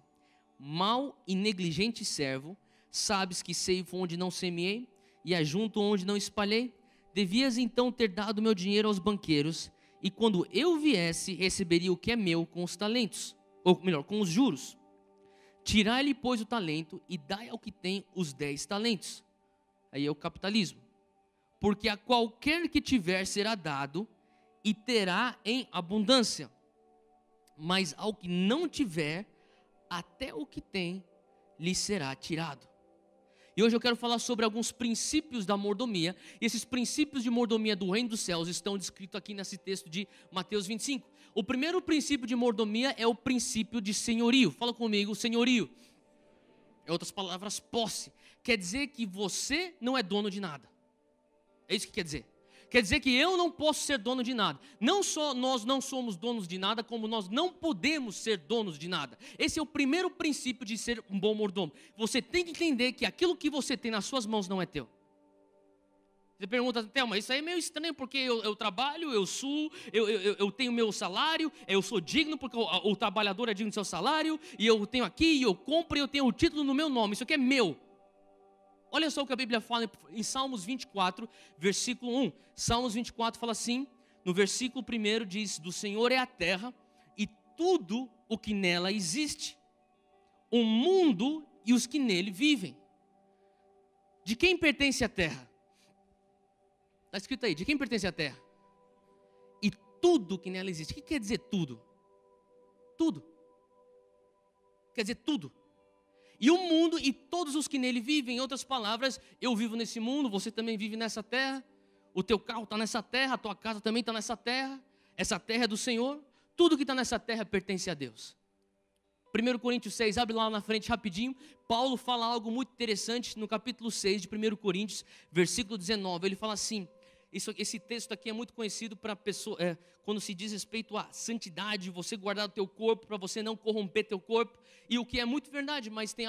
Mau e negligente servo, sabes que ceifo onde não semeei, e ajunto onde não espalhei? Devias então ter dado meu dinheiro aos banqueiros, e quando eu viesse, receberia o que é meu com os talentos, ou melhor, com os juros. Tirai-lhe, pois, o talento, e dai ao que tem os 10 talentos. Aí é o capitalismo. Porque a qualquer que tiver será dado, e terá em abundância. Mas ao que não tiver, até o que tem lhe será tirado. E hoje eu quero falar sobre alguns princípios da mordomia. E esses princípios de mordomia do reino dos céus estão descritos aqui nesse texto de Mateus 25. O primeiro princípio de mordomia é o princípio de senhorio. Fala comigo, senhorio. Em outras palavras, posse. Quer dizer que você não é dono de nada. É isso que quer dizer. Quer dizer que eu não posso ser dono de nada. Não só nós não somos donos de nada, como nós não podemos ser donos de nada. Esse é o primeiro princípio de ser um bom mordomo. Você tem que entender que aquilo que você tem nas suas mãos não é teu. Você pergunta: Thelma, isso aí é meio estranho, porque eu trabalho, eu tenho meu salário, eu sou digno, porque o trabalhador é digno do seu salário, e eu tenho aqui, e eu compro, e eu tenho o título no meu nome, isso aqui é meu. Olha só o que a Bíblia fala em Salmos 24, versículo 1. Salmos 24 fala assim, no versículo 1 diz: Do Senhor é a terra e tudo o que nela existe, o mundo e os que nele vivem. De quem pertence a terra? Está escrito aí, de quem pertence a terra? E tudo que nela existe. O que quer dizer tudo? Tudo. Quer dizer tudo. E o mundo e todos os que nele vivem. Em outras palavras, eu vivo nesse mundo, você também vive nessa terra, o teu carro está nessa terra, a tua casa também está nessa terra, essa terra é do Senhor, tudo que está nessa terra pertence a Deus. 1 Coríntios 6, abre lá na frente rapidinho, Paulo fala algo muito interessante no capítulo 6 de 1 Coríntios, versículo 19, ele fala assim, esse texto aqui é muito conhecido para pessoa, quando se diz respeito à santidade, você guardar o teu corpo, para você não corromper teu corpo, e o que é muito verdade, mas tem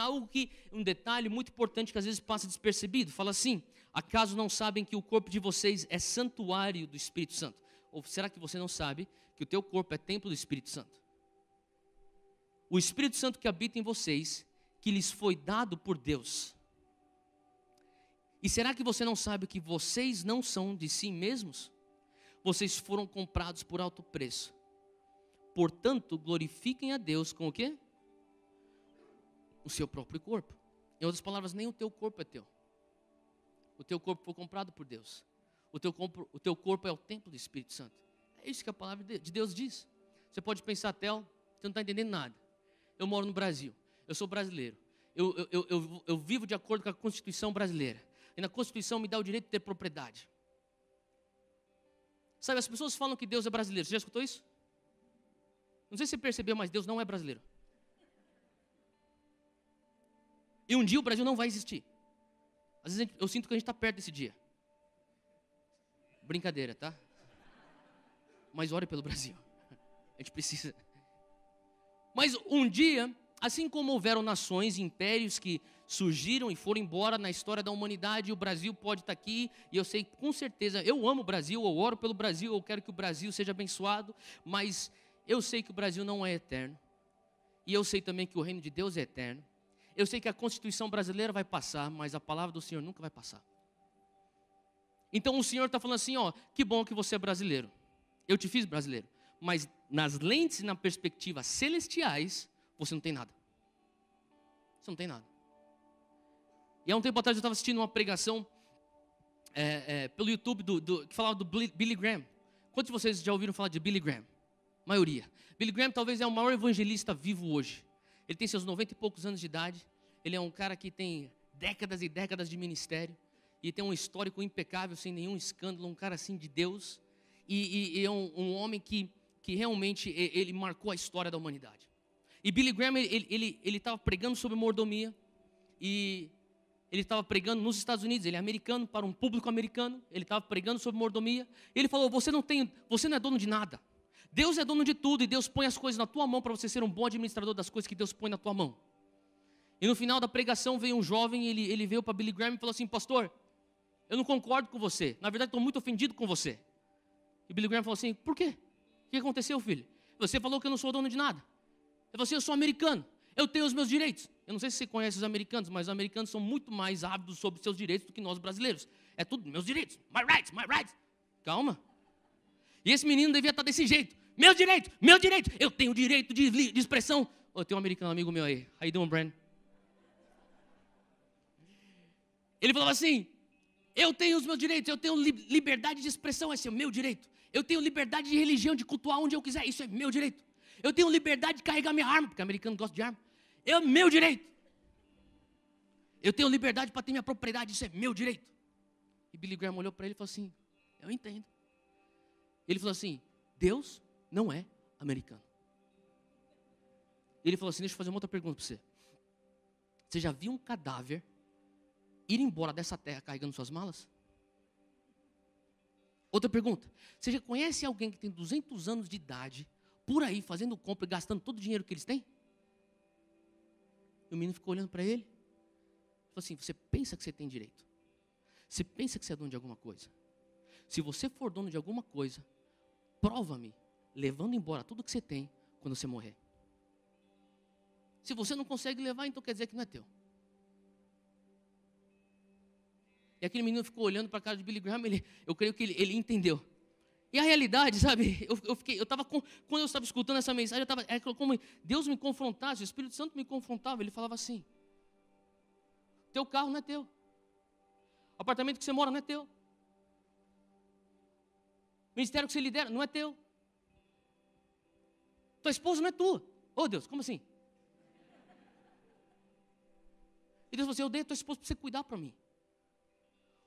um detalhe muito importante que às vezes passa despercebido, fala assim: acaso não sabem que o corpo de vocês é santuário do Espírito Santo? Ou será que você não sabe que o teu corpo é templo do Espírito Santo? O Espírito Santo que habita em vocês, que lhes foi dado por Deus. E será que você não sabe que vocês não são de si mesmos? Vocês foram comprados por alto preço. portanto, glorifiquem a Deus com o quê? O seu próprio corpo. Em outras palavras, nem o teu corpo é teu. O teu corpo foi comprado por Deus. O teu corpo é o templo do Espírito Santo. É isso que a palavra de Deus diz. Você pode pensar, Theo, você não está entendendo nada. Eu moro no Brasil, eu sou brasileiro. Eu vivo de acordo com a Constituição brasileira. E na Constituição me dá o direito de ter propriedade. Sabe, as pessoas falam que Deus é brasileiro. Você já escutou isso? Não sei se você percebeu, mas Deus não é brasileiro. E um dia o Brasil não vai existir. Às vezes eu sinto que a gente está perto desse dia. Brincadeira, tá? Mas ore pelo Brasil. A gente precisa. Mas um dia, assim como houveram nações e impérios que surgiram e foram embora na história da humanidade, o Brasil pode estar aqui, e eu sei com certeza, eu amo o Brasil, eu oro pelo Brasil, eu quero que o Brasil seja abençoado, mas eu sei que o Brasil não é eterno, e eu sei também que o reino de Deus é eterno, eu sei que a Constituição brasileira vai passar, mas a palavra do Senhor nunca vai passar. Então o Senhor está falando assim, ó, que bom que você é brasileiro, eu te fiz brasileiro, mas nas lentes e na perspectiva celestiais, você não tem nada. Você não tem nada. E há um tempo atrás eu estava assistindo uma pregação pelo YouTube que falava do Billy Graham. Quantos de vocês já ouviram falar de Billy Graham? Maioria. Billy Graham talvez é o maior evangelista vivo hoje. Ele tem seus 90 e poucos anos de idade. Ele é um cara que tem décadas e décadas de ministério. E tem um histórico impecável, sem nenhum escândalo. Um cara assim de Deus. E é um homem que realmente ele marcou a história da humanidade. E Billy Graham, ele estava pregando sobre mordomia. E ele estava pregando nos Estados Unidos. Ele é americano, para um público americano. Ele estava pregando sobre mordomia. E ele falou, você não é dono de nada. Deus é dono de tudo. E Deus põe as coisas na tua mão para você ser um bom administrador das coisas que Deus põe na tua mão. E no final da pregação veio um jovem. Ele veio para Billy Graham e falou assim, pastor, eu não concordo com você. Na verdade, estou muito ofendido com você. E Billy Graham falou assim, por quê? O que aconteceu, filho? Você falou que eu não sou dono de nada. Ele falou assim, eu sou americano, eu tenho os meus direitos. Eu não sei se você conhece os americanos, mas os americanos são muito mais ávidos sobre seus direitos do que nós brasileiros. É tudo, meus direitos, my rights, my rights. Calma. E esse menino devia estar desse jeito. Meu direito, eu tenho direito de expressão. Eu tenho um americano amigo meu aí. How you doing, Brandon? Ele falava assim, eu tenho os meus direitos, eu tenho liberdade de expressão, esse é o meu direito. Eu tenho liberdade de religião, de cultuar onde eu quiser, isso é meu direito. Eu tenho liberdade de carregar minha arma, porque americano gosta de arma. É meu direito. Eu tenho liberdade para ter minha propriedade, isso é meu direito. E Billy Graham olhou para ele e falou assim, eu entendo. Ele falou assim, Deus não é americano. Ele falou assim, deixa eu fazer uma outra pergunta para você. Você já viu um cadáver ir embora dessa terra carregando suas malas? Outra pergunta, você já conhece alguém que tem 200 anos de idade, por aí, fazendo compra e gastando todo o dinheiro que eles têm? E o menino ficou olhando para ele. Falou assim, você pensa que você tem direito? Você pensa que você é dono de alguma coisa? Se você for dono de alguma coisa, prova-me, levando embora tudo que você tem, quando você morrer. Se você não consegue levar, então quer dizer que não é teu. E aquele menino ficou olhando para a cara de Billy Graham, eu creio que ele entendeu. E a realidade, sabe, quando eu estava escutando essa mensagem, como Deus me confrontasse, o Espírito Santo me confrontava, ele falava assim, teu carro não é teu, o apartamento que você mora não é teu, o ministério que você lidera não é teu, tua esposa não é tua. Oh Deus, como assim? E Deus falou assim, eu dei a tua esposa para você cuidar para mim.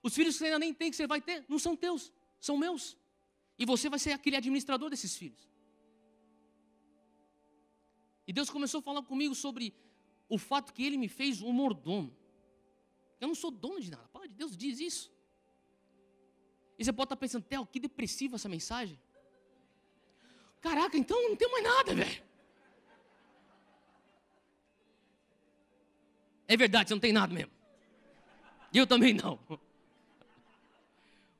Os filhos que você ainda nem tem, que você vai ter, não são teus, são meus. E você vai ser aquele administrador desses filhos. E Deus começou a falar comigo sobre o fato que Ele me fez um mordomo. Eu não sou dono de nada, a palavra de Deus diz isso. E você pode estar pensando, Theo, que depressiva essa mensagem. Caraca, então não tem mais nada, velho. É verdade, você não tem nada mesmo. E eu também não.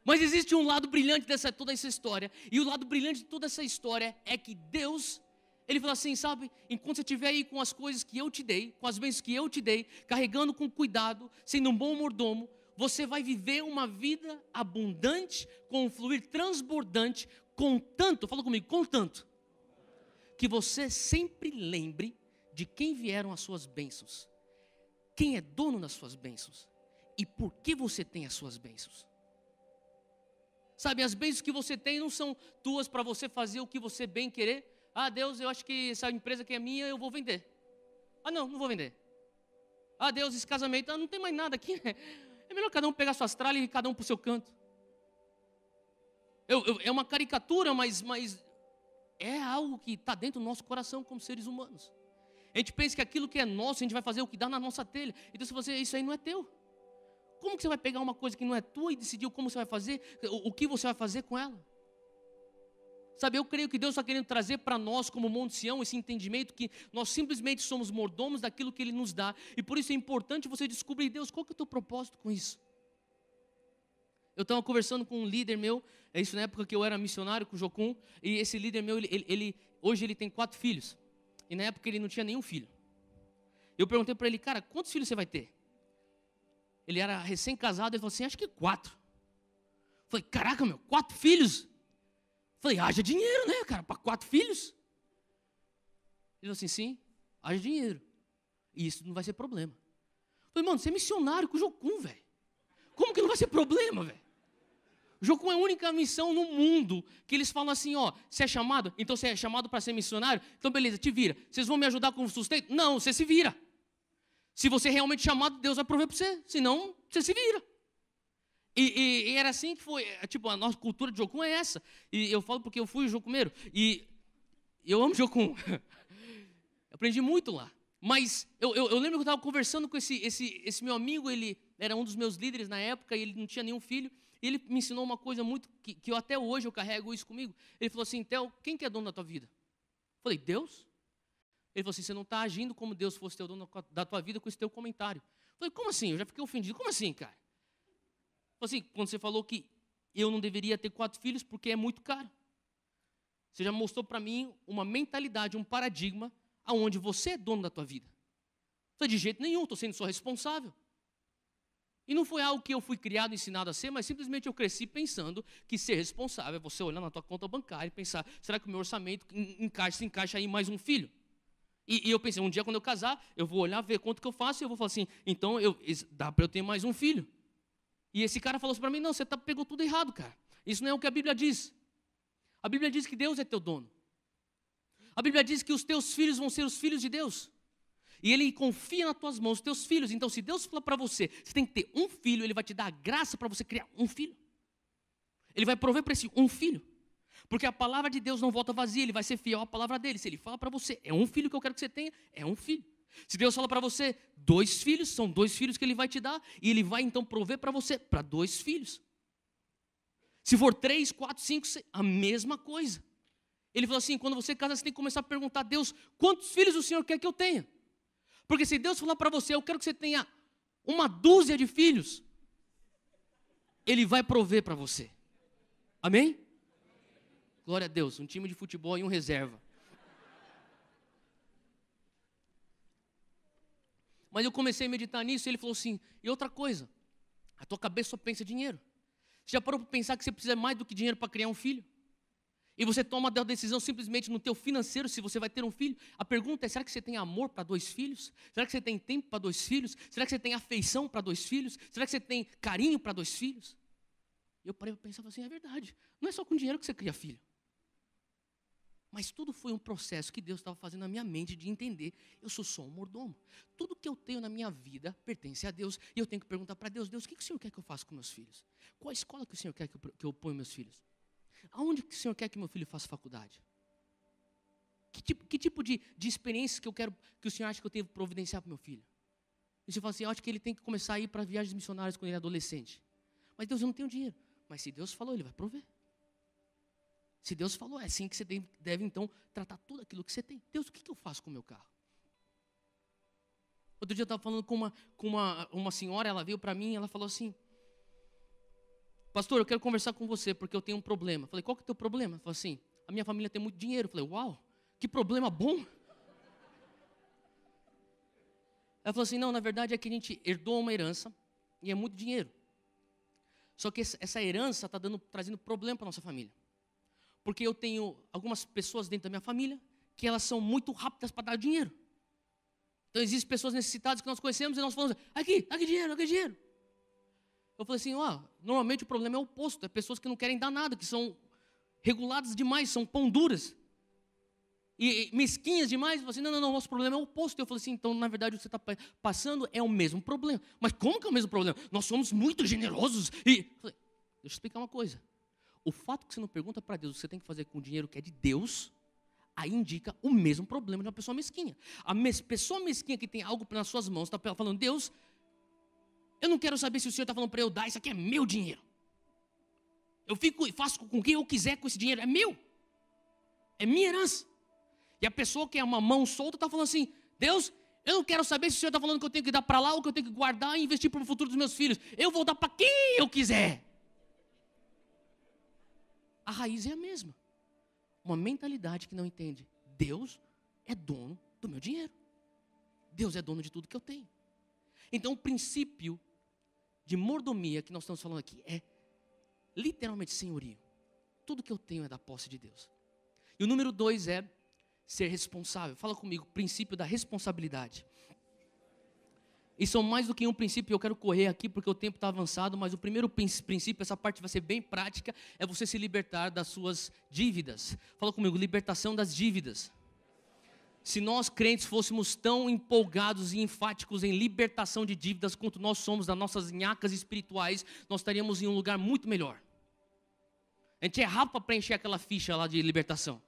Mas existe um lado brilhante dessa toda essa história. E o lado brilhante de toda essa história é que Deus, Ele fala assim, sabe, enquanto você estiver aí com as coisas que eu te dei, com as bênçãos que eu te dei, carregando com cuidado, sendo um bom mordomo, você vai viver uma vida abundante, com um fluir transbordante, com tanto, fala comigo, com tanto, que você sempre lembre de quem vieram as suas bênçãos, quem é dono das suas bênçãos e por que você tem as suas bênçãos. Sabe, as bênçãos que você tem não são tuas para você fazer o que você bem querer. Ah, Deus, eu acho que essa empresa que é minha eu vou vender. Ah, não vou vender. Ah, Deus, esse casamento, não tem mais nada aqui. É melhor cada um pegar suas tralhas e cada um para o seu canto. É uma caricatura, mas é algo que está dentro do nosso coração como seres humanos. A gente pensa que aquilo que é nosso, a gente vai fazer o que dá na nossa telha. Então se você, isso aí não é teu. Como que você vai pegar uma coisa que não é tua e decidir como você vai fazer, o que você vai fazer com ela? Sabe, eu creio que Deus está querendo trazer para nós, como Monte Sião, esse entendimento que nós simplesmente somos mordomos daquilo que Ele nos dá. E por isso é importante você descobrir, Deus, qual que é o teu propósito com isso? Eu estava conversando com um líder meu, é isso na época que eu era missionário com o Jocum, e esse líder meu, hoje ele tem 4 filhos. E na época ele não tinha nenhum filho. Eu perguntei para ele, cara, quantos filhos você vai ter? Ele era recém-casado, ele falou assim, acho que 4. Falei, caraca, 4 filhos? Falei, haja dinheiro, né, cara, para 4 filhos? Ele falou assim, sim, haja dinheiro. E isso não vai ser problema. Falei, mano, você é missionário com o Jocum, velho. Como que não vai ser problema, velho? O Jocum é a única missão no mundo que eles falam assim, ó, você é chamado? Então você é chamado para ser missionário? Então beleza, te vira. Vocês vão me ajudar com o sustento? Não, você se vira. Se você é realmente chamado, Deus vai prover para você. Senão, você se vira. E era assim que foi, tipo, a nossa cultura de Jocum é essa. E eu falo porque eu fui jocumeiro. E eu amo Jocum. Aprendi muito lá. Mas eu lembro que eu estava conversando com esse meu amigo, ele era um dos meus líderes na época, e ele não tinha nenhum filho. E ele me ensinou uma coisa muito, que eu até hoje eu carrego isso comigo. Ele falou assim, Theo, quem que é dono da tua vida? Eu falei, Deus? Ele falou assim, você não está agindo como Deus fosse teu dono da tua vida com esse teu comentário. Eu falei, como assim? Eu já fiquei ofendido. Como assim, cara? Ele falou assim, quando você falou que eu não deveria ter 4 filhos porque é muito caro. Você já mostrou para mim uma mentalidade, um paradigma, aonde você é dono da tua vida. Eu falei, de jeito nenhum, estou sendo só responsável. E não foi algo que eu fui criado, ensinado a ser, mas simplesmente eu cresci pensando que ser responsável é você olhar na tua conta bancária e pensar, será que o meu orçamento se encaixa aí mais um filho? E eu pensei, um dia quando eu casar, eu vou olhar, ver quanto que eu faço, e eu vou falar assim, então dá para eu ter mais um filho. E esse cara falou assim para mim, não, você pegou tudo errado, cara. Isso não é o que a Bíblia diz. A Bíblia diz que Deus é teu dono. A Bíblia diz que os teus filhos vão ser os filhos de Deus. E Ele confia nas tuas mãos, os teus filhos. Então, se Deus falar para você, você tem que ter um filho, Ele vai te dar a graça para você criar um filho. Ele vai prover para esse um filho. Porque a palavra de Deus não volta vazia, Ele vai ser fiel à palavra dEle. Se Ele fala para você, é um filho que eu quero que você tenha, é um filho. Se Deus fala para você, 2 filhos, são 2 filhos que Ele vai te dar. E Ele vai então prover para você, para 2 filhos. Se for 3, 4, 5, 6, a mesma coisa. Ele falou assim, quando você casa, você tem que começar a perguntar a Deus, quantos filhos o Senhor quer que eu tenha? Porque se Deus falar para você, eu quero que você tenha 1 dúzia de filhos, Ele vai prover para você. Amém? Glória a Deus, um time de futebol e um reserva. Mas eu comecei a meditar nisso e ele falou assim, e outra coisa, a tua cabeça só pensa dinheiro. Você já parou para pensar que você precisa mais do que dinheiro para criar um filho? E você toma a decisão simplesmente no teu financeiro, se você vai ter um filho. A pergunta é, será que você tem amor para 2 filhos? Será que você tem tempo para 2 filhos? Será que você tem afeição para 2 filhos? Será que você tem carinho para 2 filhos? E eu parei para pensar assim, é verdade. Não é só com dinheiro que você cria filho. Mas tudo foi um processo que Deus estava fazendo na minha mente de entender, eu sou só um mordomo. Tudo que eu tenho na minha vida pertence a Deus. E eu tenho que perguntar para Deus, Deus, o que o Senhor quer que eu faça com meus filhos? Qual a escola que o Senhor quer que eu ponha meus filhos? Aonde que o Senhor quer que meu filho faça faculdade? Que tipo de experiências que eu quero, que o Senhor acha que eu tenho que providenciar para o meu filho? E você fala assim, eu acho que ele tem que começar a ir para viagens missionárias quando ele é adolescente. Mas Deus, eu não tenho dinheiro. Mas se Deus falou, Ele vai prover. Se Deus falou, é assim que você deve então tratar tudo aquilo que você tem. Deus, o que eu faço com o meu carro? Outro dia eu estava falando com uma senhora, ela veio para mim e ela falou assim, pastor, eu quero conversar com você porque eu tenho um problema. Eu falei, qual que é o teu problema? Ela falou assim, a minha família tem muito dinheiro. Eu falei, uau, que problema bom. Ela falou assim, não, na verdade é que a gente herdou uma herança e é muito dinheiro. Só que essa herança está trazendo problema para a nossa família. Porque eu tenho algumas pessoas dentro da minha família que elas são muito rápidas para dar dinheiro. Então existem pessoas necessitadas que nós conhecemos e nós falamos, aqui dinheiro, aqui dinheiro. Eu falei assim, normalmente o problema é o oposto, é pessoas que não querem dar nada, que são reguladas demais, são pão duras. E mesquinhas demais, eu falei assim, não, nosso problema é o oposto. Eu falei assim, então na verdade o que você está passando é o mesmo problema. Mas como que é o mesmo problema? Nós somos muito generosos. E eu falei, deixa eu explicar uma coisa. O fato que você não pergunta para Deus o que você tem que fazer com o dinheiro que é de Deus, aí indica o mesmo problema de uma pessoa mesquinha. A pessoa mesquinha que tem algo nas suas mãos, está falando, Deus, eu não quero saber se o Senhor está falando para eu dar, isso aqui é meu dinheiro. Eu fico e faço com quem eu quiser com esse dinheiro, é meu. É minha herança. E a pessoa que é uma mão solta está falando assim, Deus, eu não quero saber se o Senhor está falando que eu tenho que dar para lá ou que eu tenho que guardar e investir para o futuro dos meus filhos. Eu vou dar para quem eu quiser. A raiz é a mesma. Uma mentalidade que não entende. Deus é dono do meu dinheiro. Deus é dono de tudo que eu tenho. Então o princípio de mordomia que nós estamos falando aqui é literalmente senhorio. Tudo que eu tenho é da posse de Deus. E o número 2 é ser responsável. Fala comigo, princípio da responsabilidade. E são mais do que um princípio, eu quero correr aqui porque o tempo está avançado, mas o primeiro princípio, essa parte vai ser bem prática, é você se libertar das suas dívidas. Fala comigo, libertação das dívidas. Se nós crentes fôssemos tão empolgados e enfáticos em libertação de dívidas quanto nós somos das nossas nhacas espirituais, nós estaríamos em um lugar muito melhor. A gente é rápido para preencher aquela ficha lá de libertação.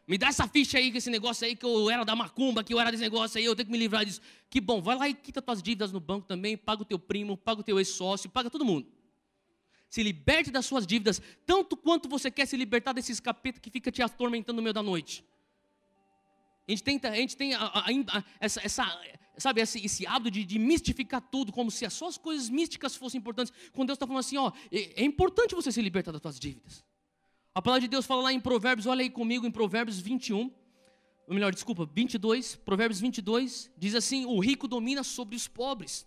Me dá essa ficha aí, com esse negócio aí, que eu era da macumba, que eu era desse negócio aí, eu tenho que me livrar disso. Que bom, vai lá e quita tuas dívidas no banco também, paga o teu primo, paga o teu ex-sócio, paga todo mundo. Se liberte das suas dívidas, tanto quanto você quer se libertar desses capetas que fica te atormentando no meio da noite. A gente tem esse hábito de mistificar tudo, como se só as coisas místicas fossem importantes. Quando Deus está falando assim, é importante você se libertar das suas dívidas. A palavra de Deus fala lá em Provérbios, olha aí comigo em Provérbios 22, Provérbios 22, diz assim, o rico domina sobre os pobres.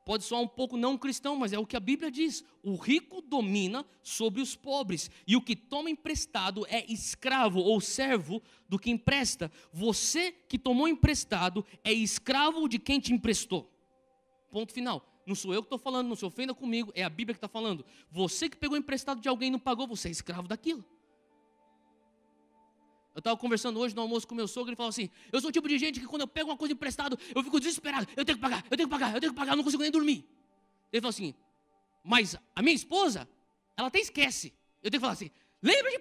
Pode soar um pouco não cristão, mas é o que a Bíblia diz. O rico domina sobre os pobres, e o que toma emprestado é escravo ou servo do que empresta. Você que tomou emprestado é escravo de quem te emprestou. Ponto final. Não sou eu que estou falando, não se ofenda comigo, é a Bíblia que está falando. Você que pegou emprestado de alguém e não pagou, você é escravo daquilo. Eu estava conversando hoje no almoço com meu sogro, ele falou assim, eu sou o tipo de gente que quando eu pego uma coisa emprestada, eu fico desesperado, eu tenho que pagar, eu não consigo nem dormir. Ele falou assim, mas a minha esposa, ela até esquece. Eu tenho que falar assim, lembra de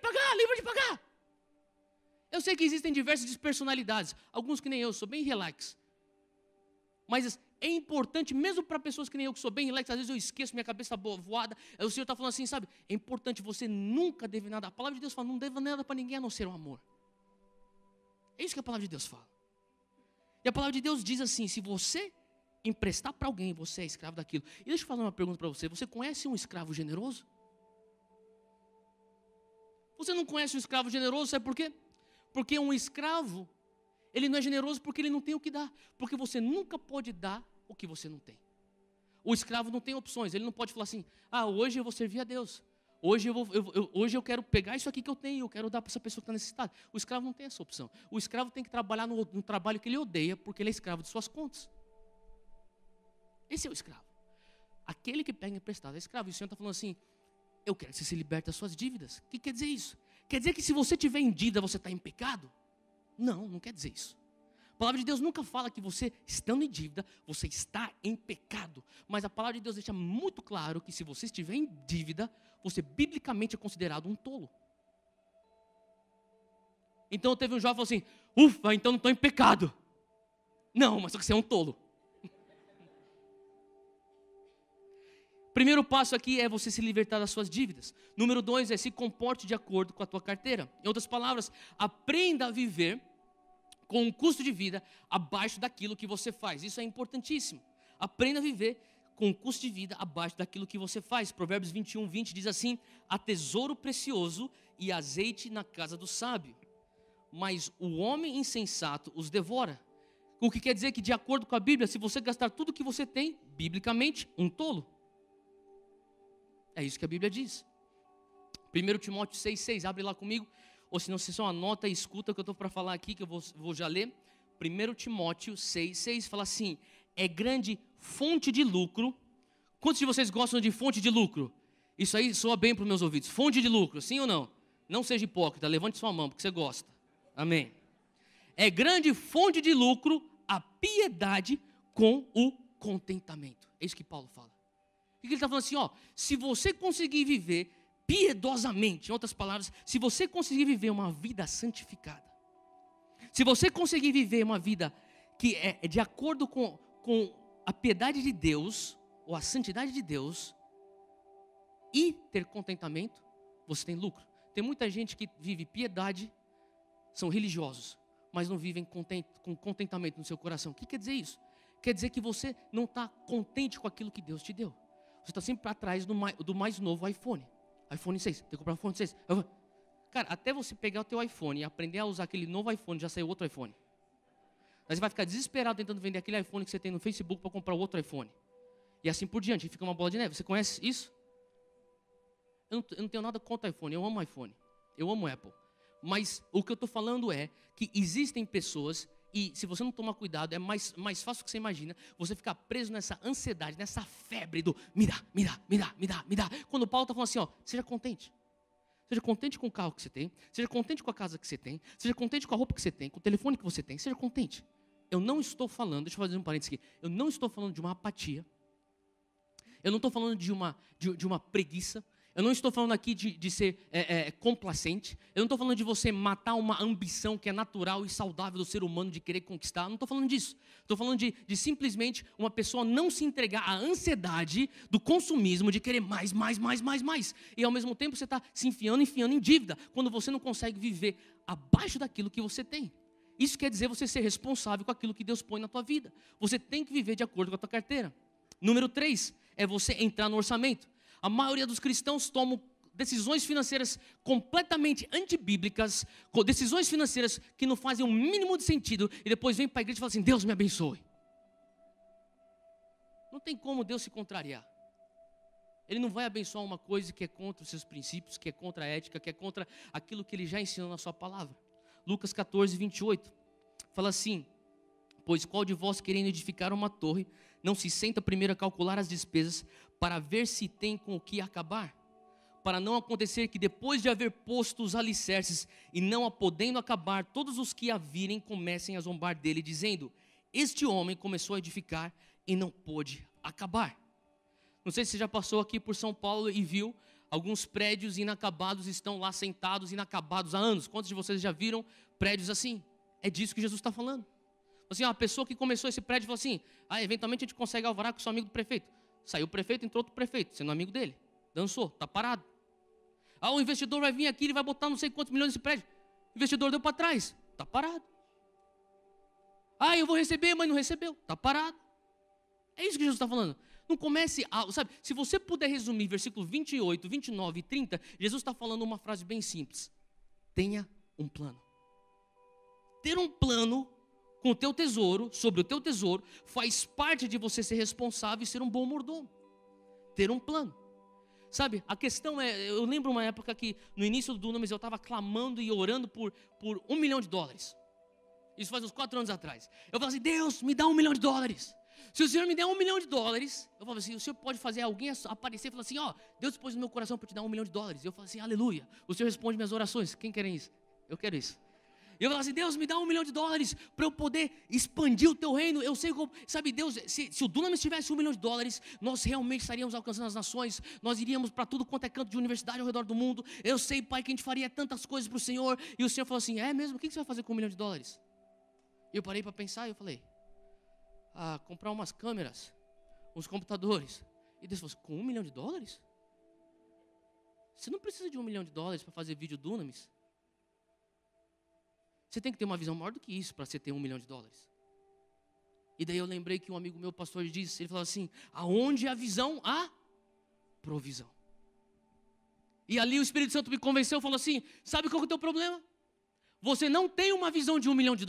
pagar. Eu sei que existem diversas despersonalidades, alguns que nem eu, sou bem relax. Mas é importante, mesmo para pessoas que nem eu, que sou bem relax, às vezes eu esqueço, minha cabeça voada, o Senhor está falando assim, sabe, é importante, você nunca deve nada, a palavra de Deus fala, não deve nada para ninguém a não ser o amor. É isso que a palavra de Deus fala. E a palavra de Deus diz assim, se você emprestar para alguém, você é escravo daquilo. E deixa eu fazer uma pergunta para você, você conhece um escravo generoso? Você não conhece um escravo generoso, sabe por quê? Porque um escravo, ele não é generoso porque ele não tem o que dar. Porque você nunca pode dar o que você não tem. O escravo não tem opções, ele não pode falar assim, hoje eu vou servir a Deus. Hoje eu quero pegar isso aqui que eu tenho, eu quero dar para essa pessoa que está necessitada. O escravo não tem essa opção. O escravo tem que trabalhar no trabalho que ele odeia, porque ele é escravo de suas contas. Esse é o escravo. Aquele que pega emprestado é escravo. E o Senhor está falando assim, eu quero que você se liberte das suas dívidas. O que quer dizer isso? Quer dizer que se você tiver em dívida, você está em pecado? Não, não quer dizer isso. A palavra de Deus nunca fala que você, estando em dívida, você está em pecado. Mas a palavra de Deus deixa muito claro que se você estiver em dívida, você biblicamente é considerado um tolo. Então teve um jovem que falou assim, ufa, então não estou em pecado. Não, mas só que você é um tolo. Primeiro passo aqui é você se libertar das suas dívidas. Número 2 é se comporte de acordo com a tua carteira. Em outras palavras, aprenda a viver com um custo de vida abaixo daquilo que você faz. Isso é importantíssimo. Aprenda a viver com um custo de vida abaixo daquilo que você faz. Provérbios 21:20 diz assim, há tesouro precioso e azeite na casa do sábio, mas o homem insensato os devora. O que quer dizer que, de acordo com a Bíblia, se você gastar tudo que você tem, biblicamente, um tolo. É isso que a Bíblia diz. 1 Timóteo 6,6, abre lá comigo. ou se não, você só anota e escuta o que eu estou para falar aqui, que eu vou já ler. 1 Timóteo 6 fala assim: é grande fonte de lucro. Quantos de vocês gostam de fonte de lucro? Isso aí soa bem para os meus ouvidos. Fonte de lucro, sim ou não? Não seja hipócrita, levante sua mão, porque você gosta. Amém. É grande fonte de lucro a piedade com o contentamento. É isso que Paulo fala. O que ele está falando assim, ó? Se você conseguir viver piedosamente, em outras palavras, se você conseguir viver uma vida santificada, se você conseguir viver uma vida que é de acordo com a piedade de Deus, ou a santidade de Deus, e ter contentamento, você tem lucro. Tem muita gente que vive piedade, são religiosos, mas não vivem com contentamento no seu coração. O que quer dizer isso? Quer dizer que você não está contente com aquilo que Deus te deu. Você está sempre atrás do mais novo iPhone. iPhone 6, tem que comprar um iPhone 6. Cara, até você pegar o teu iPhone e aprender a usar aquele novo iPhone, já saiu outro iPhone. Aí você vai ficar desesperado tentando vender aquele iPhone que você tem no Facebook para comprar outro iPhone. E assim por diante, fica uma bola de neve. Você conhece isso? Eu não tenho nada contra iPhone, eu amo iPhone. Eu amo Apple. Mas o que eu estou falando é que existem pessoas, e se você não tomar cuidado, é mais fácil do que você imagina, você ficar preso nessa ansiedade, nessa febre do me dá. Quando o Paulo está falando assim, ó, seja contente. Seja contente com o carro que você tem, seja contente com a casa que você tem, seja contente com a roupa que você tem, com o telefone que você tem, seja contente. Eu não estou falando, deixa eu fazer um parênteses aqui, eu não estou falando de uma apatia, eu não estou falando de uma preguiça, eu não estou falando aqui de ser complacente, eu não estou falando de você matar uma ambição que é natural e saudável do ser humano de querer conquistar, eu não estou falando disso. Estou falando de simplesmente uma pessoa não se entregar à ansiedade do consumismo, de querer mais. E ao mesmo tempo você está se enfiando em dívida, quando você não consegue viver abaixo daquilo que você tem. Isso quer dizer você ser responsável com aquilo que Deus põe na tua vida. Você tem que viver de acordo com a tua carteira. Número 3, é você entrar no orçamento. A maioria dos cristãos tomam decisões financeiras completamente antibíblicas, decisões financeiras que não fazem o mínimo de sentido, e depois vem para a igreja e fala assim, Deus me abençoe. Não tem como Deus se contrariar. Ele não vai abençoar uma coisa que é contra os seus princípios, que é contra a ética, que é contra aquilo que Ele já ensinou na sua palavra. Lucas 14, 28, fala assim, pois qual de vós querendo edificar uma torre, não se senta primeiro a calcular as despesas, para ver se tem com o que acabar? Para não acontecer que depois de haver posto os alicerces, e não a podendo acabar, todos os que a virem comecem a zombar dele, dizendo, este homem começou a edificar e não pôde acabar. Não sei se você já passou aqui por São Paulo e viu, alguns prédios inacabados estão lá sentados, inacabados há anos. Quantos de vocês já viram prédios assim? É disso que Jesus está falando. Assim, a pessoa que começou esse prédio falou assim, eventualmente a gente consegue alvará com o seu amigo do prefeito. Saiu o prefeito, entrou outro prefeito, sendo amigo dele. Dançou, está parado. O investidor vai vir aqui, ele vai botar não sei quantos milhões nesse prédio. O investidor deu para trás, está parado. Eu vou receber, mas não recebeu, está parado. É isso que Jesus está falando. Não comece sabe, se você puder resumir versículo 28, 29 e 30, Jesus está falando uma frase bem simples. Tenha um plano. Ter um plano com o teu tesouro, sobre o teu tesouro, faz parte de você ser responsável e ser um bom mordomo. Ter um plano. Sabe, a questão é, eu lembro uma época que no início do Dunamis eu estava clamando e orando por $1 milhão. Isso faz uns 4 anos atrás. Eu falava assim, Deus, me dá $1 milhão. Se o Senhor me der $1 milhão, eu falava assim, o Senhor pode fazer alguém aparecer e falar assim, Deus pôs no meu coração para te dar $1 milhão. Eu falo assim, aleluia, o Senhor responde minhas orações. Quem quer isso? Eu quero isso. E eu falo assim, Deus, me dá $1 milhão para eu poder expandir o teu reino. Eu sei como, sabe, Deus, se o Dunamis tivesse $1 milhão, nós realmente estaríamos alcançando as nações, nós iríamos para tudo quanto é canto de universidade ao redor do mundo. Eu sei, Pai, que a gente faria tantas coisas para o Senhor. E o Senhor falou assim, é mesmo? O que você vai fazer com $1 milhão? E eu parei para pensar e eu falei, comprar umas câmeras, uns computadores. E Deus falou assim, com $1 milhão? Você não precisa de $1 milhão para fazer vídeo Dunamis. Você tem que ter uma visão maior do que isso para você ter $1 milhão. E daí eu lembrei que um amigo meu, pastor, disse, ele falou assim, aonde há visão, há provisão. E ali o Espírito Santo me convenceu, falou assim, sabe qual que é o teu problema? Você não tem uma visão de $1 milhão. Eu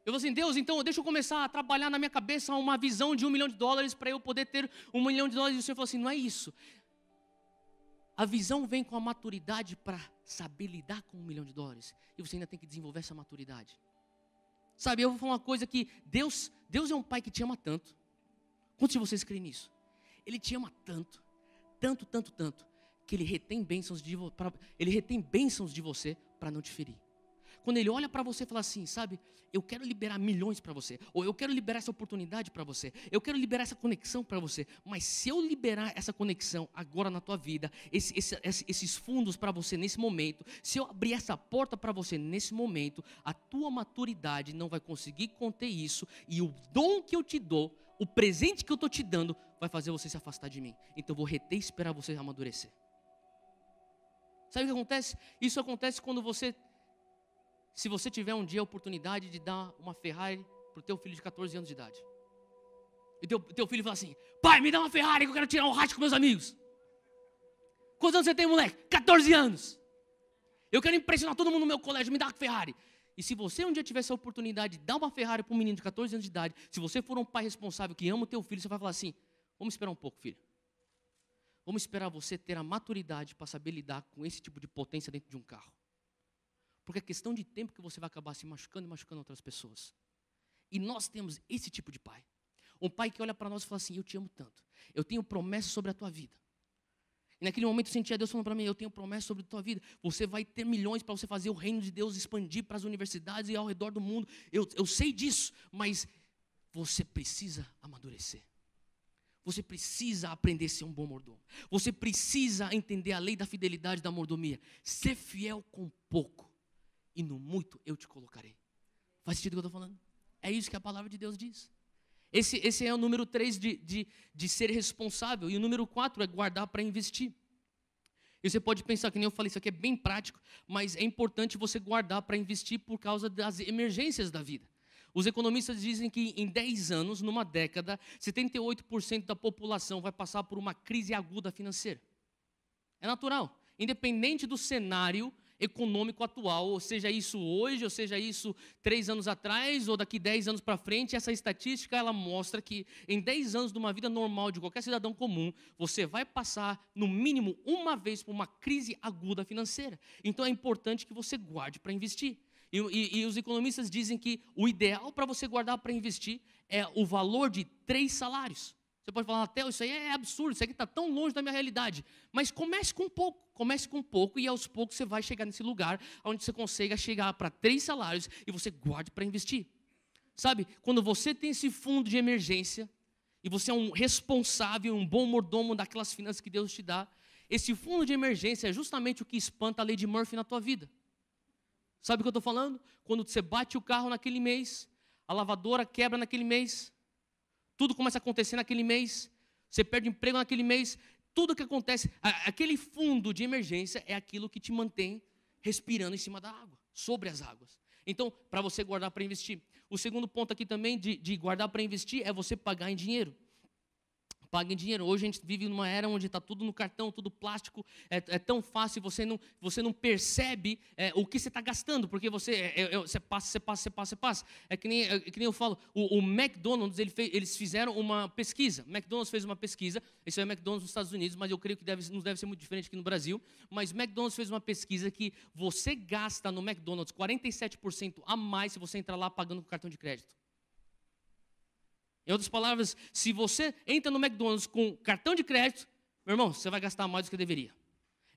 falei assim, Deus, então deixa eu começar a trabalhar na minha cabeça uma visão de $1 milhão para eu poder ter $1 milhão. E o Senhor falou assim, não é isso. A visão vem com a maturidade para saber lidar com $1 milhão. E você ainda tem que desenvolver essa maturidade. Sabe, eu vou falar uma coisa que Deus é um pai que te ama tanto. Quantos de vocês creem nisso? Ele te ama tanto, tanto, tanto, tanto, que Ele retém bênçãos de você para não te ferir. Quando Ele olha para você e fala assim, sabe, eu quero liberar milhões para você, ou eu quero liberar essa oportunidade para você, eu quero liberar essa conexão para você, mas se eu liberar essa conexão agora na tua vida, esses fundos para você nesse momento, se eu abrir essa porta para você nesse momento, a tua maturidade não vai conseguir conter isso, e o dom que eu te dou, o presente que eu estou te dando, vai fazer você se afastar de mim. Então eu vou reter e esperar você amadurecer. Sabe o que acontece? Isso acontece quando se você tiver um dia a oportunidade de dar uma Ferrari para o teu filho de 14 anos de idade. E teu filho fala assim, pai, me dá uma Ferrari que eu quero tirar um racha com meus amigos. Quantos anos você tem, moleque? 14 anos. Eu quero impressionar todo mundo no meu colégio, me dá uma Ferrari. E se você um dia tiver essa oportunidade de dar uma Ferrari para um menino de 14 anos de idade, se você for um pai responsável que ama o teu filho, você vai falar assim, vamos esperar um pouco, filho. Vamos esperar você ter a maturidade para saber lidar com esse tipo de potência dentro de um carro. Porque é questão de tempo que você vai acabar se machucando e machucando outras pessoas. E nós temos esse tipo de pai. Um pai que olha para nós e fala assim, eu te amo tanto. Eu tenho promessas sobre a tua vida. E naquele momento eu sentia Deus falando para mim, eu tenho promessas sobre a tua vida. Você vai ter milhões para você fazer o reino de Deus expandir para as universidades e ao redor do mundo. Eu sei disso, mas você precisa amadurecer. Você precisa aprender a ser um bom mordomo. Você precisa entender a lei da fidelidade da mordomia. Ser fiel com pouco. E no muito eu te colocarei. Faz sentido o que eu estou falando? É isso que a palavra de Deus diz. Esse é o número 3 de ser responsável. E o número 4 é guardar para investir. E você pode pensar, que nem eu falei, isso aqui é bem prático, mas é importante você guardar para investir por causa das emergências da vida. Os economistas dizem que em 10 anos, numa década, 78% da população vai passar por uma crise aguda financeira. É natural. Independente do cenário econômico atual, ou seja isso hoje, ou seja isso 3 anos atrás, ou daqui 10 anos para frente, essa estatística ela mostra que em 10 anos de uma vida normal de qualquer cidadão comum, você vai passar no mínimo uma vez por uma crise aguda financeira. Então é importante que você guarde para investir. E os economistas dizem que o ideal para você guardar para investir é o valor de 3 salários. Você pode falar, Theo, isso aí é absurdo, isso aqui está tão longe da minha realidade. Mas comece com pouco e aos poucos você vai chegar nesse lugar onde você consiga chegar para 3 salários e você guarde para investir. Sabe, quando você tem esse fundo de emergência e você é um responsável, um bom mordomo daquelas finanças que Deus te dá, esse fundo de emergência é justamente o que espanta a lei de Murphy na tua vida. Sabe o que eu estou falando? Quando você bate o carro naquele mês, a lavadora quebra naquele mês, tudo começa a acontecer naquele mês, você perde emprego naquele mês, tudo que acontece, aquele fundo de emergência é aquilo que te mantém respirando em cima da água, sobre as águas. Então, para você guardar para investir. O segundo ponto aqui também de guardar para investir é você pagar em dinheiro. Pague em dinheiro. Hoje a gente vive numa era onde está tudo no cartão, tudo plástico, é tão fácil, você não percebe o que você está gastando, porque você passa. É que nem eu falo, o McDonald's, eles fizeram uma pesquisa. O McDonald's fez uma pesquisa, isso é o McDonald's nos Estados Unidos, mas eu creio que não deve ser muito diferente aqui no Brasil, mas o McDonald's fez uma pesquisa que você gasta no McDonald's 47% a mais se você entrar lá pagando com cartão de crédito. Em outras palavras, se você entra no McDonald's com cartão de crédito, meu irmão, você vai gastar mais do que deveria.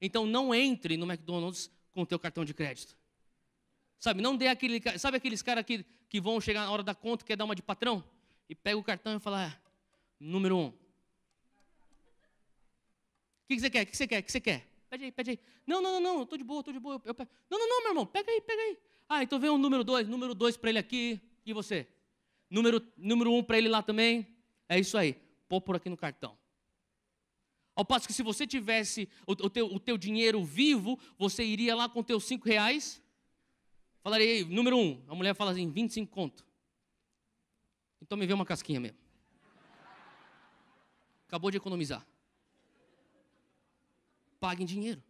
Então não entre no McDonald's com o teu cartão de crédito. Sabe, não dê sabe aqueles caras que vão chegar na hora da conta e quer dar uma de patrão? E pega o cartão e fala, número 1. O que você quer? O que você quer? Pede aí. Não, estou de boa. Eu pego. Não, meu irmão, pega aí. Ah, então vem o número 2 para ele aqui, e você? Número 1 para ele lá também. É isso aí. Pô por aqui no cartão. Ao passo que se você tivesse o teu dinheiro vivo, você iria lá com os teus R$5. Falaria, número 1. A mulher fala assim, 25 conto. Então me vê uma casquinha mesmo. Acabou de economizar. Pague em dinheiro.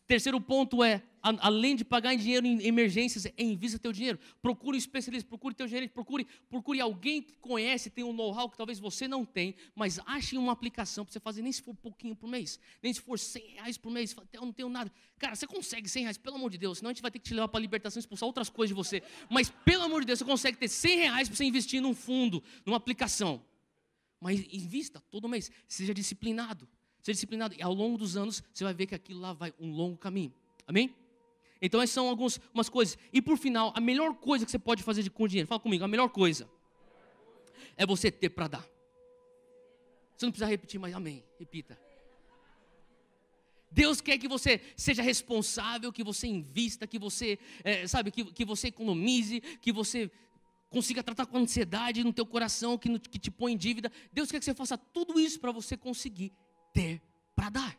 Terceiro ponto é, além de pagar em dinheiro em emergências, invista teu dinheiro. Procure um especialista, procure teu gerente, procure alguém que conhece, tem um know-how que talvez você não tenha, mas ache uma aplicação para você fazer, nem se for pouquinho por mês, nem se for R$100 por mês, eu não tenho nada. Cara, você consegue R$100, pelo amor de Deus, senão a gente vai ter que te levar para a libertação e expulsar outras coisas de você. Mas, pelo amor de Deus, você consegue ter R$100 para você investir num fundo, numa aplicação. Mas invista todo mês, seja disciplinado. Ser disciplinado, e ao longo dos anos, você vai ver que aquilo lá vai um longo caminho, amém? Então essas são algumas coisas, e por final, a melhor coisa que você pode fazer com o dinheiro, fala comigo, a melhor coisa, é você ter para dar. Você não precisa repetir, mas amém, repita. Deus quer que você seja responsável, que você invista, que você, que você economize, que você consiga tratar com ansiedade no teu coração, que te põe em dívida. Deus quer que você faça tudo isso para você conseguir ter para dar.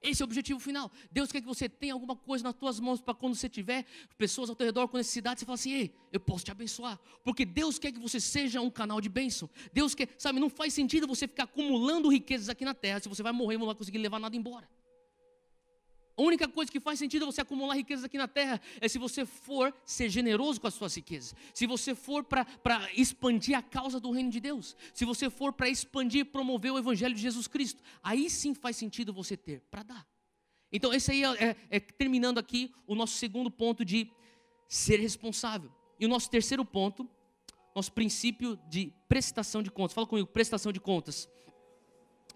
Esse é o objetivo final. Deus quer que você tenha alguma coisa nas tuas mãos para quando você tiver pessoas ao teu redor com necessidade, você fala assim, ei, eu posso te abençoar. Porque Deus quer que você seja um canal de bênção. Deus quer, não faz sentido você ficar acumulando riquezas aqui na terra, se você vai morrer e não vai conseguir levar nada embora. A única coisa que faz sentido você acumular riquezas aqui na terra é se você for ser generoso com as suas riquezas. Se você for para expandir a causa do reino de Deus. Se você for para expandir e promover o evangelho de Jesus Cristo. Aí sim faz sentido você ter para dar. Então esse aí é terminando aqui o nosso segundo ponto de ser responsável. E o nosso terceiro ponto, nosso princípio de prestação de contas. Fala comigo, prestação de contas.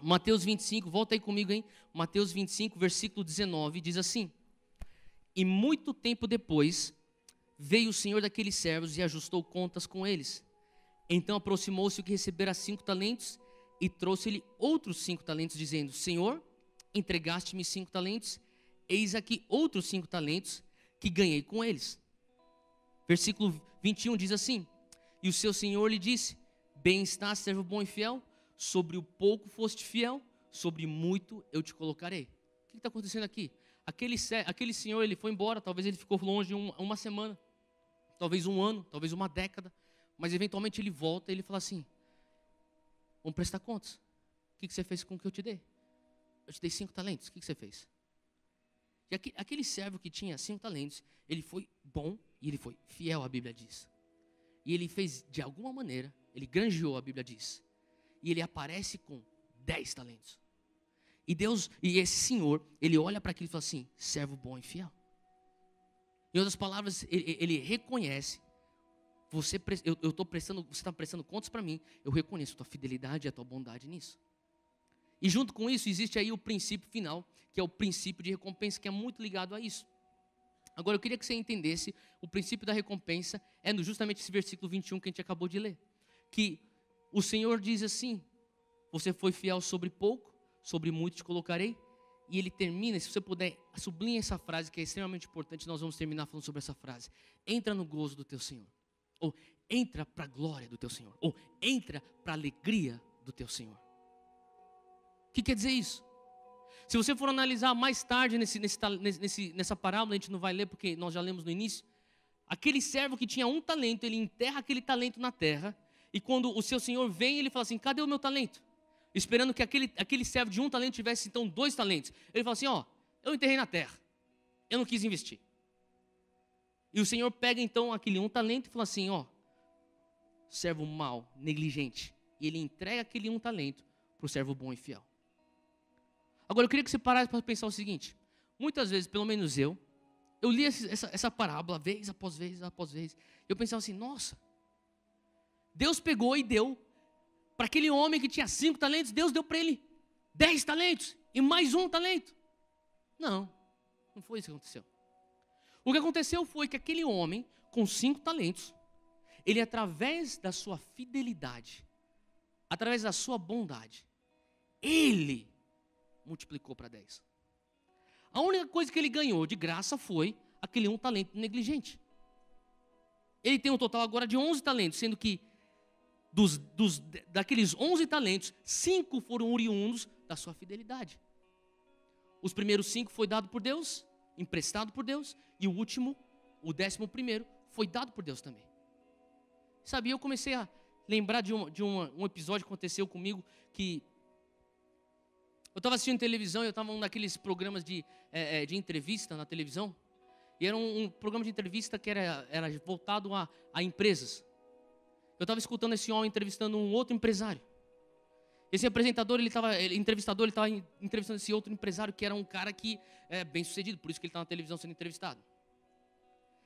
Mateus 25, volta aí comigo, hein? Mateus 25, versículo 19, diz assim: E muito tempo depois, veio o senhor daqueles servos e ajustou contas com eles. Então aproximou-se o que recebera 5 talentos e trouxe-lhe outros 5 talentos, dizendo: Senhor, entregaste-me 5 talentos, eis aqui outros 5 talentos que ganhei com eles. Versículo 21 diz assim: E o seu senhor lhe disse: Bem está, servo bom e fiel, sobre o pouco foste fiel, sobre muito eu te colocarei. O que está acontecendo aqui? Aquele senhor, ele foi embora, talvez ele ficou longe uma semana, talvez um ano, talvez uma década, mas eventualmente ele volta e ele fala assim: vamos prestar contas. O que você fez com o que eu te dei? Eu te dei 5 talentos, o que você fez? E aquele servo que tinha 5 talentos, ele foi bom e ele foi fiel, a Bíblia diz. E ele fez de alguma maneira, ele granjeou, a Bíblia diz. E ele aparece com 10 talentos. E esse senhor, ele olha para aquilo e fala assim: servo bom e fiel. Em outras palavras, ele reconhece: você está prestando contas para mim, eu reconheço a tua fidelidade e a tua bondade nisso. E junto com isso, existe aí o princípio final, que é o princípio de recompensa, que é muito ligado a isso. Agora, eu queria que você entendesse, o princípio da recompensa é justamente esse versículo 21 que a gente acabou de ler. Que o Senhor diz assim: você foi fiel sobre pouco, sobre muito te colocarei. E ele termina, se você puder, sublinha essa frase que é extremamente importante. Nós vamos terminar falando sobre essa frase: entra no gozo do teu Senhor, ou entra para a glória do teu Senhor, ou entra para a alegria do teu Senhor. O que quer dizer isso? Se você for analisar mais tarde nessa parábola, a gente não vai ler porque nós já lemos no início. Aquele servo que tinha 1 talento, ele enterra aquele talento na terra. E quando o seu senhor vem, ele fala assim: cadê o meu talento? Esperando que aquele servo de 1 talento tivesse então 2 talentos. Ele fala assim: eu enterrei na terra, eu não quis investir. E o Senhor pega então aquele 1 talento e fala assim: servo mau, negligente. E ele entrega aquele 1 talento para o servo bom e fiel. Agora eu queria que você parasse para pensar o seguinte: muitas vezes, pelo menos eu li essa parábola vez após vez após vez. Eu pensava assim: nossa, Deus pegou e deu para aquele homem que tinha 5 talentos, Deus deu para ele 10 talentos e mais 1 talento. Não foi isso que aconteceu. O que aconteceu foi que aquele homem com 5 talentos, ele, através da sua fidelidade, através da sua bondade, ele multiplicou para 10. A única coisa que ele ganhou de graça foi aquele 1 talento negligente. Ele tem um total agora de 11 talentos, sendo que daqueles 11 talentos, 5 foram oriundos da sua fidelidade. Os primeiros 5 foi dado por Deus, emprestado por Deus, e o último, o 11º, foi dado por Deus também. Sabe, eu comecei a lembrar de um episódio que aconteceu comigo, que Eu estava assistindo televisão, eu estava num daqueles programas de entrevista na televisão. E era um programa de entrevista que era voltado a empresas. Eu estava escutando esse homem entrevistando um outro empresário. Esse apresentador, ele estava entrevistando esse outro empresário que era um cara que é bem sucedido, por isso que ele está na televisão sendo entrevistado.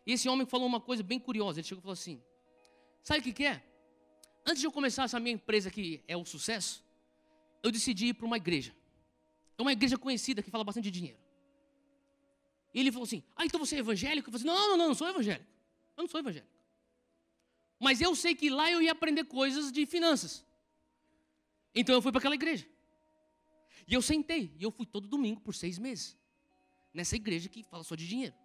E esse homem falou uma coisa bem curiosa, ele chegou e falou assim, sabe o que é? Antes de eu começar essa minha empresa que é o sucesso, eu decidi ir para uma igreja. É uma igreja conhecida que fala bastante de dinheiro. E ele falou assim, então você é evangélico? Eu falei assim, não sou evangélico. Eu não sou evangélico. Mas eu sei que lá eu ia aprender coisas de finanças. Então eu fui para aquela igreja. E eu sentei, e eu fui todo domingo por 6 meses. Nessa igreja que fala só de dinheiro.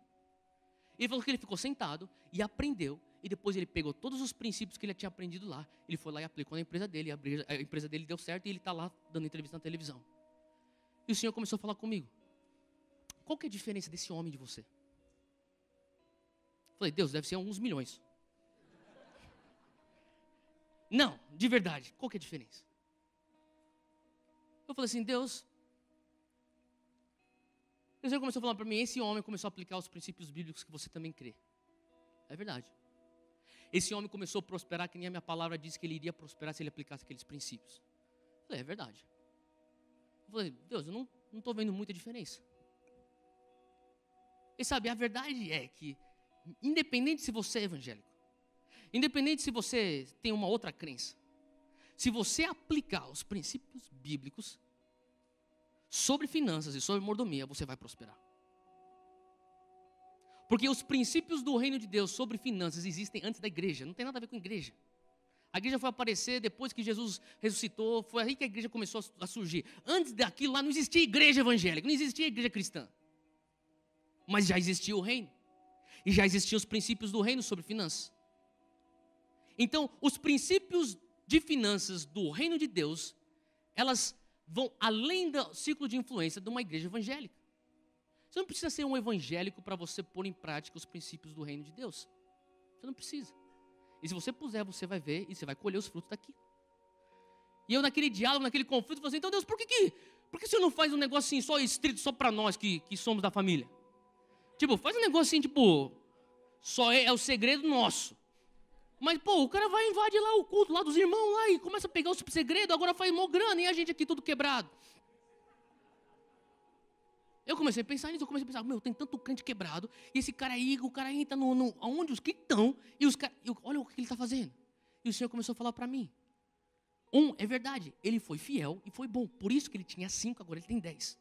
Ele falou que ele ficou sentado e aprendeu. E depois ele pegou todos os princípios que ele tinha aprendido lá. Ele foi lá e aplicou na empresa dele. A empresa dele deu certo e ele está lá dando entrevista na televisão. E o Senhor começou a falar comigo. Qual que é a diferença desse homem de você? Eu falei, Deus, deve ser uns milhões. Não, de verdade, qual que é a diferença? Eu falei assim, Deus. O Senhor começou a falar para mim, esse homem começou a aplicar os princípios bíblicos que você também crê. É verdade. Esse homem começou a prosperar, que nem a minha palavra disse que ele iria prosperar se ele aplicasse aqueles princípios. Eu falei, é verdade. Eu falei, Deus, eu não estou vendo muita diferença. E sabe, a verdade é que, independente se você é evangélico, independente se você tem uma outra crença, se você aplicar os princípios bíblicos sobre finanças e sobre mordomia, você vai prosperar. Porque os princípios do reino de Deus sobre finanças existem antes da igreja, não tem nada a ver com a igreja. A igreja foi aparecer depois que Jesus ressuscitou, foi aí que a igreja começou a surgir. Antes daquilo lá não existia igreja evangélica, não existia igreja cristã. Mas já existia o reino. E já existiam os princípios do reino sobre finanças. Então, os princípios de finanças do reino de Deus, elas vão além do círculo de influência de uma igreja evangélica. Você não precisa ser um evangélico para você pôr em prática os princípios do reino de Deus. Você não precisa. E se você puser, você vai ver e você vai colher os frutos daqui. E eu naquele diálogo, naquele conflito, falei assim, então Deus, por que o Senhor não faz um negócio assim, só estrito, só para nós que somos da família? Tipo, faz um negócio assim, tipo, só é o segredo nosso. Mas, o cara vai invadir lá o culto lá dos irmãos lá e começa a pegar os segredos, agora faz mó grana e a gente aqui tudo quebrado. Eu comecei a pensar nisso, tem tanto crente quebrado, e esse cara aí, o cara entra onde os que estão, e os caras, olha o que ele está fazendo. E o Senhor começou a falar para mim. É verdade, ele foi fiel e foi bom, por isso que ele tinha 5, agora ele tem 10.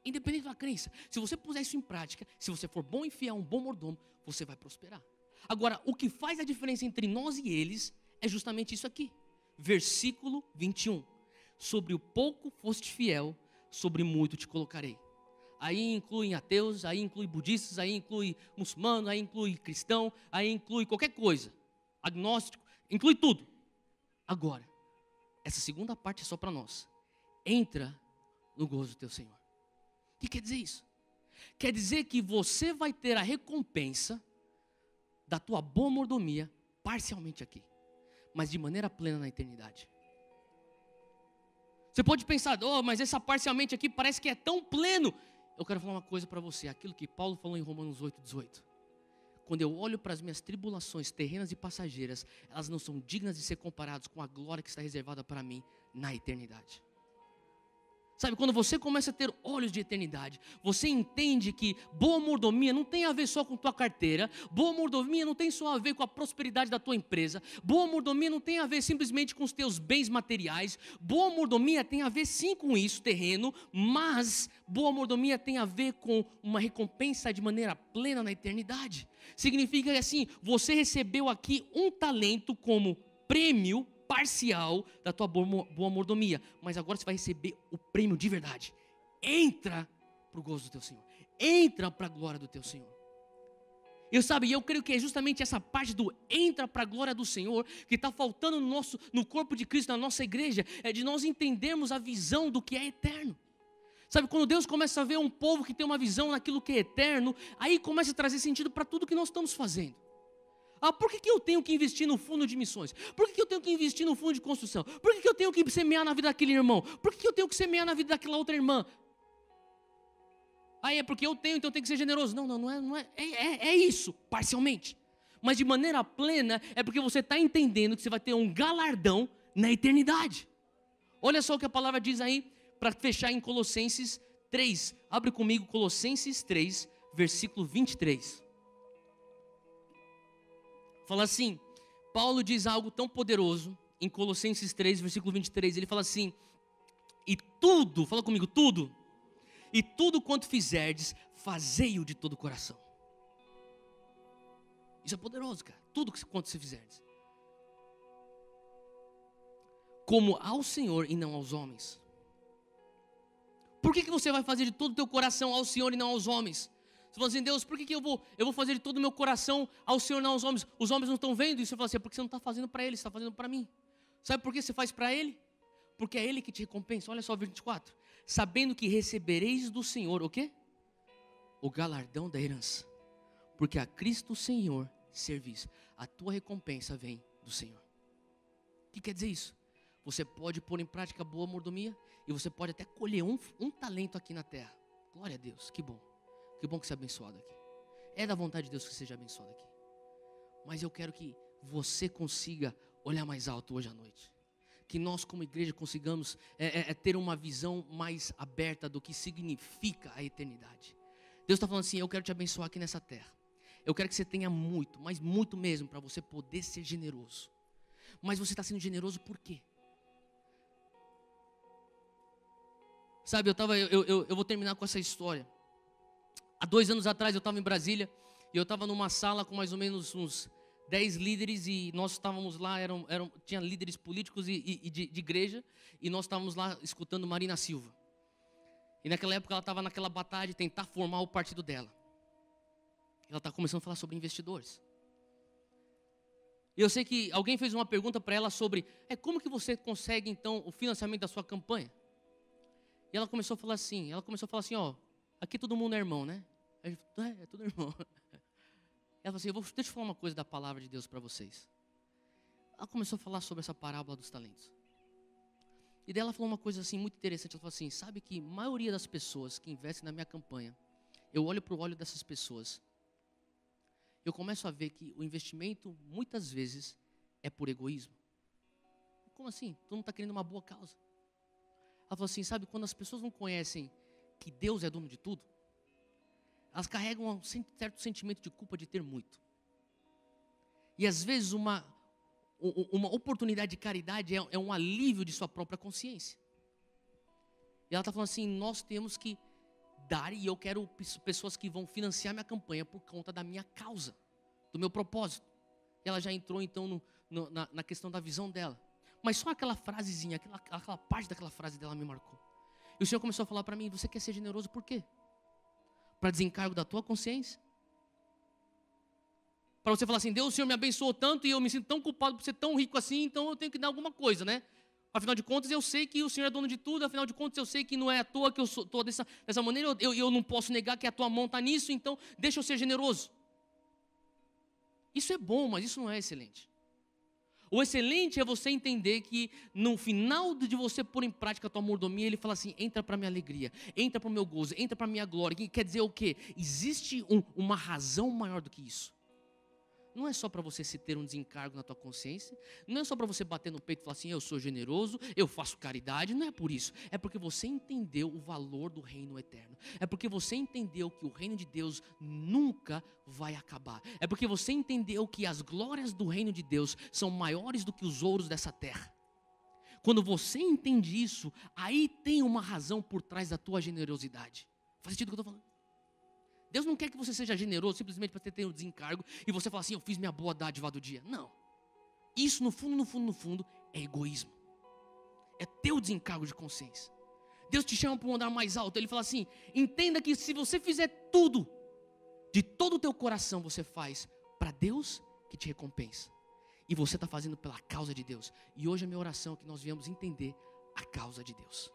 Independente da crença, se você puser isso em prática, se você for bom e fiel, um bom mordomo, você vai prosperar. Agora, o que faz a diferença entre nós e eles é justamente isso aqui. Versículo 21. Sobre o pouco foste fiel, sobre muito te colocarei. Aí inclui ateus, aí inclui budistas, aí inclui muçulmano, aí inclui cristão, aí inclui qualquer coisa. Agnóstico, inclui tudo. Agora, essa segunda parte é só para nós. Entra no gozo do teu Senhor. O que quer dizer isso? Quer dizer que você vai ter a recompensa da tua boa mordomia, parcialmente aqui, mas de maneira plena na eternidade. Você pode pensar, mas essa parcialmente aqui parece que é tão pleno. Eu quero falar uma coisa para você, aquilo que Paulo falou em Romanos 8:18. Quando eu olho para as minhas tribulações terrenas e passageiras, elas não são dignas de ser comparadas com a glória que está reservada para mim na eternidade. Sabe, quando você começa a ter olhos de eternidade, você entende que boa mordomia não tem a ver só com tua carteira, boa mordomia não tem só a ver com a prosperidade da tua empresa, boa mordomia não tem a ver simplesmente com os teus bens materiais, boa mordomia tem a ver sim com isso, terreno, mas boa mordomia tem a ver com uma recompensa de maneira plena na eternidade. Significa que assim, você recebeu aqui um talento como prêmio parcial da tua boa mordomia, mas agora você vai receber o prêmio de verdade. Entra para o gozo do teu Senhor, entra para a glória do teu Senhor. Eu creio que é justamente essa parte do entra para a glória do Senhor que está faltando no corpo de Cristo, na nossa igreja, é de nós entendermos a visão do que é eterno. Sabe, quando Deus começa a ver um povo que tem uma visão naquilo que é eterno, aí começa a trazer sentido para tudo que nós estamos fazendo. Por que eu tenho que investir no fundo de missões? Por que eu tenho que investir no fundo de construção? Por que eu tenho que semear na vida daquele irmão? Por que eu tenho que semear na vida daquela outra irmã? É porque eu tenho, então eu tenho que ser generoso. Não é. É isso, parcialmente. Mas de maneira plena, é porque você está entendendo que você vai ter um galardão na eternidade. Olha só o que a palavra diz aí, para fechar em Colossenses 3. Abre comigo Colossenses 3, versículo 23. Fala assim, Paulo diz algo tão poderoso em Colossenses 3, versículo 23. Ele fala assim, e tudo, fala comigo, tudo. E tudo quanto fizerdes, fazei-o de todo o coração. Isso é poderoso, cara. Tudo quanto você fizerdes. Como ao Senhor e não aos homens. Por que você vai fazer de todo o teu coração ao Senhor e não aos homens? Você fala assim, Deus, por que eu vou fazer de todo o meu coração ao Senhor e não aos homens? Os homens não estão vendo isso. Você fala assim, é porque você não está fazendo para Ele, você está fazendo para mim. Sabe por que você faz para Ele? Porque é Ele que te recompensa. Olha só o 24. Sabendo que recebereis do Senhor, o quê? O galardão da herança. Porque a Cristo Senhor servis. A tua recompensa vem do Senhor. O que quer dizer isso? Você pode pôr em prática boa mordomia e você pode até colher um talento aqui na terra. Glória a Deus, que bom. Que bom que você é abençoado aqui. É da vontade de Deus que você seja abençoado aqui. Mas eu quero que você consiga olhar mais alto hoje à noite. Que nós como igreja consigamos ter uma visão mais aberta do que significa a eternidade. Deus está falando assim, eu quero te abençoar aqui nessa terra. Eu quero que você tenha muito, mas muito mesmo, para você poder ser generoso. Mas você está sendo generoso por quê? Sabe, eu vou terminar com essa história. Há 2 anos atrás eu estava em Brasília e eu estava numa sala com mais ou menos uns 10 líderes e nós estávamos lá, tinha líderes políticos e de igreja e nós estávamos lá escutando Marina Silva. E naquela época ela estava naquela batalha de tentar formar o partido dela. Ela está começando a falar sobre investidores. E eu sei que alguém fez uma pergunta para ela sobre como que você consegue então o financiamento da sua campanha? E ela começou a falar assim, ó, aqui todo mundo é irmão, né? Aí eu, é tudo irmão. Ela falou assim, deixa eu falar uma coisa da palavra de Deus para vocês. Ela começou a falar sobre essa parábola dos talentos. E daí ela falou uma coisa assim muito interessante. Ela falou assim, sabe que a maioria das pessoas que investem na minha campanha, eu olho para o olho dessas pessoas, eu começo a ver que o investimento muitas vezes é por egoísmo. Como assim? Todo mundo está querendo uma boa causa. Ela falou assim, sabe, quando as pessoas não conhecem que Deus é dono de tudo, elas carregam um certo sentimento de culpa de ter muito. E às vezes uma oportunidade de caridade é um alívio de sua própria consciência. E ela está falando assim, nós temos que dar, e eu quero pessoas que vão financiar minha campanha por conta da minha causa, do meu propósito. E ela já entrou então na questão da visão dela. Mas só aquela frasezinha, aquela parte daquela frase dela me marcou. E o Senhor começou a falar para mim, você quer ser generoso por quê? Para desencargo da tua consciência? Para você falar assim, Deus, o Senhor me abençoou tanto e eu me sinto tão culpado por ser tão rico assim, então eu tenho que dar alguma coisa, né? Afinal de contas, eu sei que o Senhor é dono de tudo, afinal de contas, eu sei que não é à toa que eu estou dessa maneira, eu não posso negar que a tua mão está nisso, então deixa eu ser generoso. Isso é bom, mas isso não é excelente. O excelente é você entender que no final de você pôr em prática a tua mordomia, ele fala assim, entra para a minha alegria, entra para o meu gozo, entra para a minha glória. Que quer dizer o quê? Existe uma razão maior do que isso. Não é só para você se ter um desencargo na tua consciência, não é só para você bater no peito e falar assim, eu sou generoso, eu faço caridade, não é por isso. É porque você entendeu o valor do reino eterno. É porque você entendeu que o reino de Deus nunca vai acabar. É porque você entendeu que as glórias do reino de Deus são maiores do que os ouros dessa terra. Quando você entende isso, aí tem uma razão por trás da tua generosidade. Faz sentido o que eu estou falando? Deus não quer que você seja generoso simplesmente para você ter um desencargo e você falar assim, eu fiz minha boa dádiva do dia. Não. Isso no fundo é egoísmo. É teu desencargo de consciência. Deus te chama para um andar mais alto. Ele fala assim, entenda que se você fizer tudo, de todo o teu coração você faz para Deus que te recompensa. E você está fazendo pela causa de Deus. E hoje a minha oração é que nós viemos entender a causa de Deus.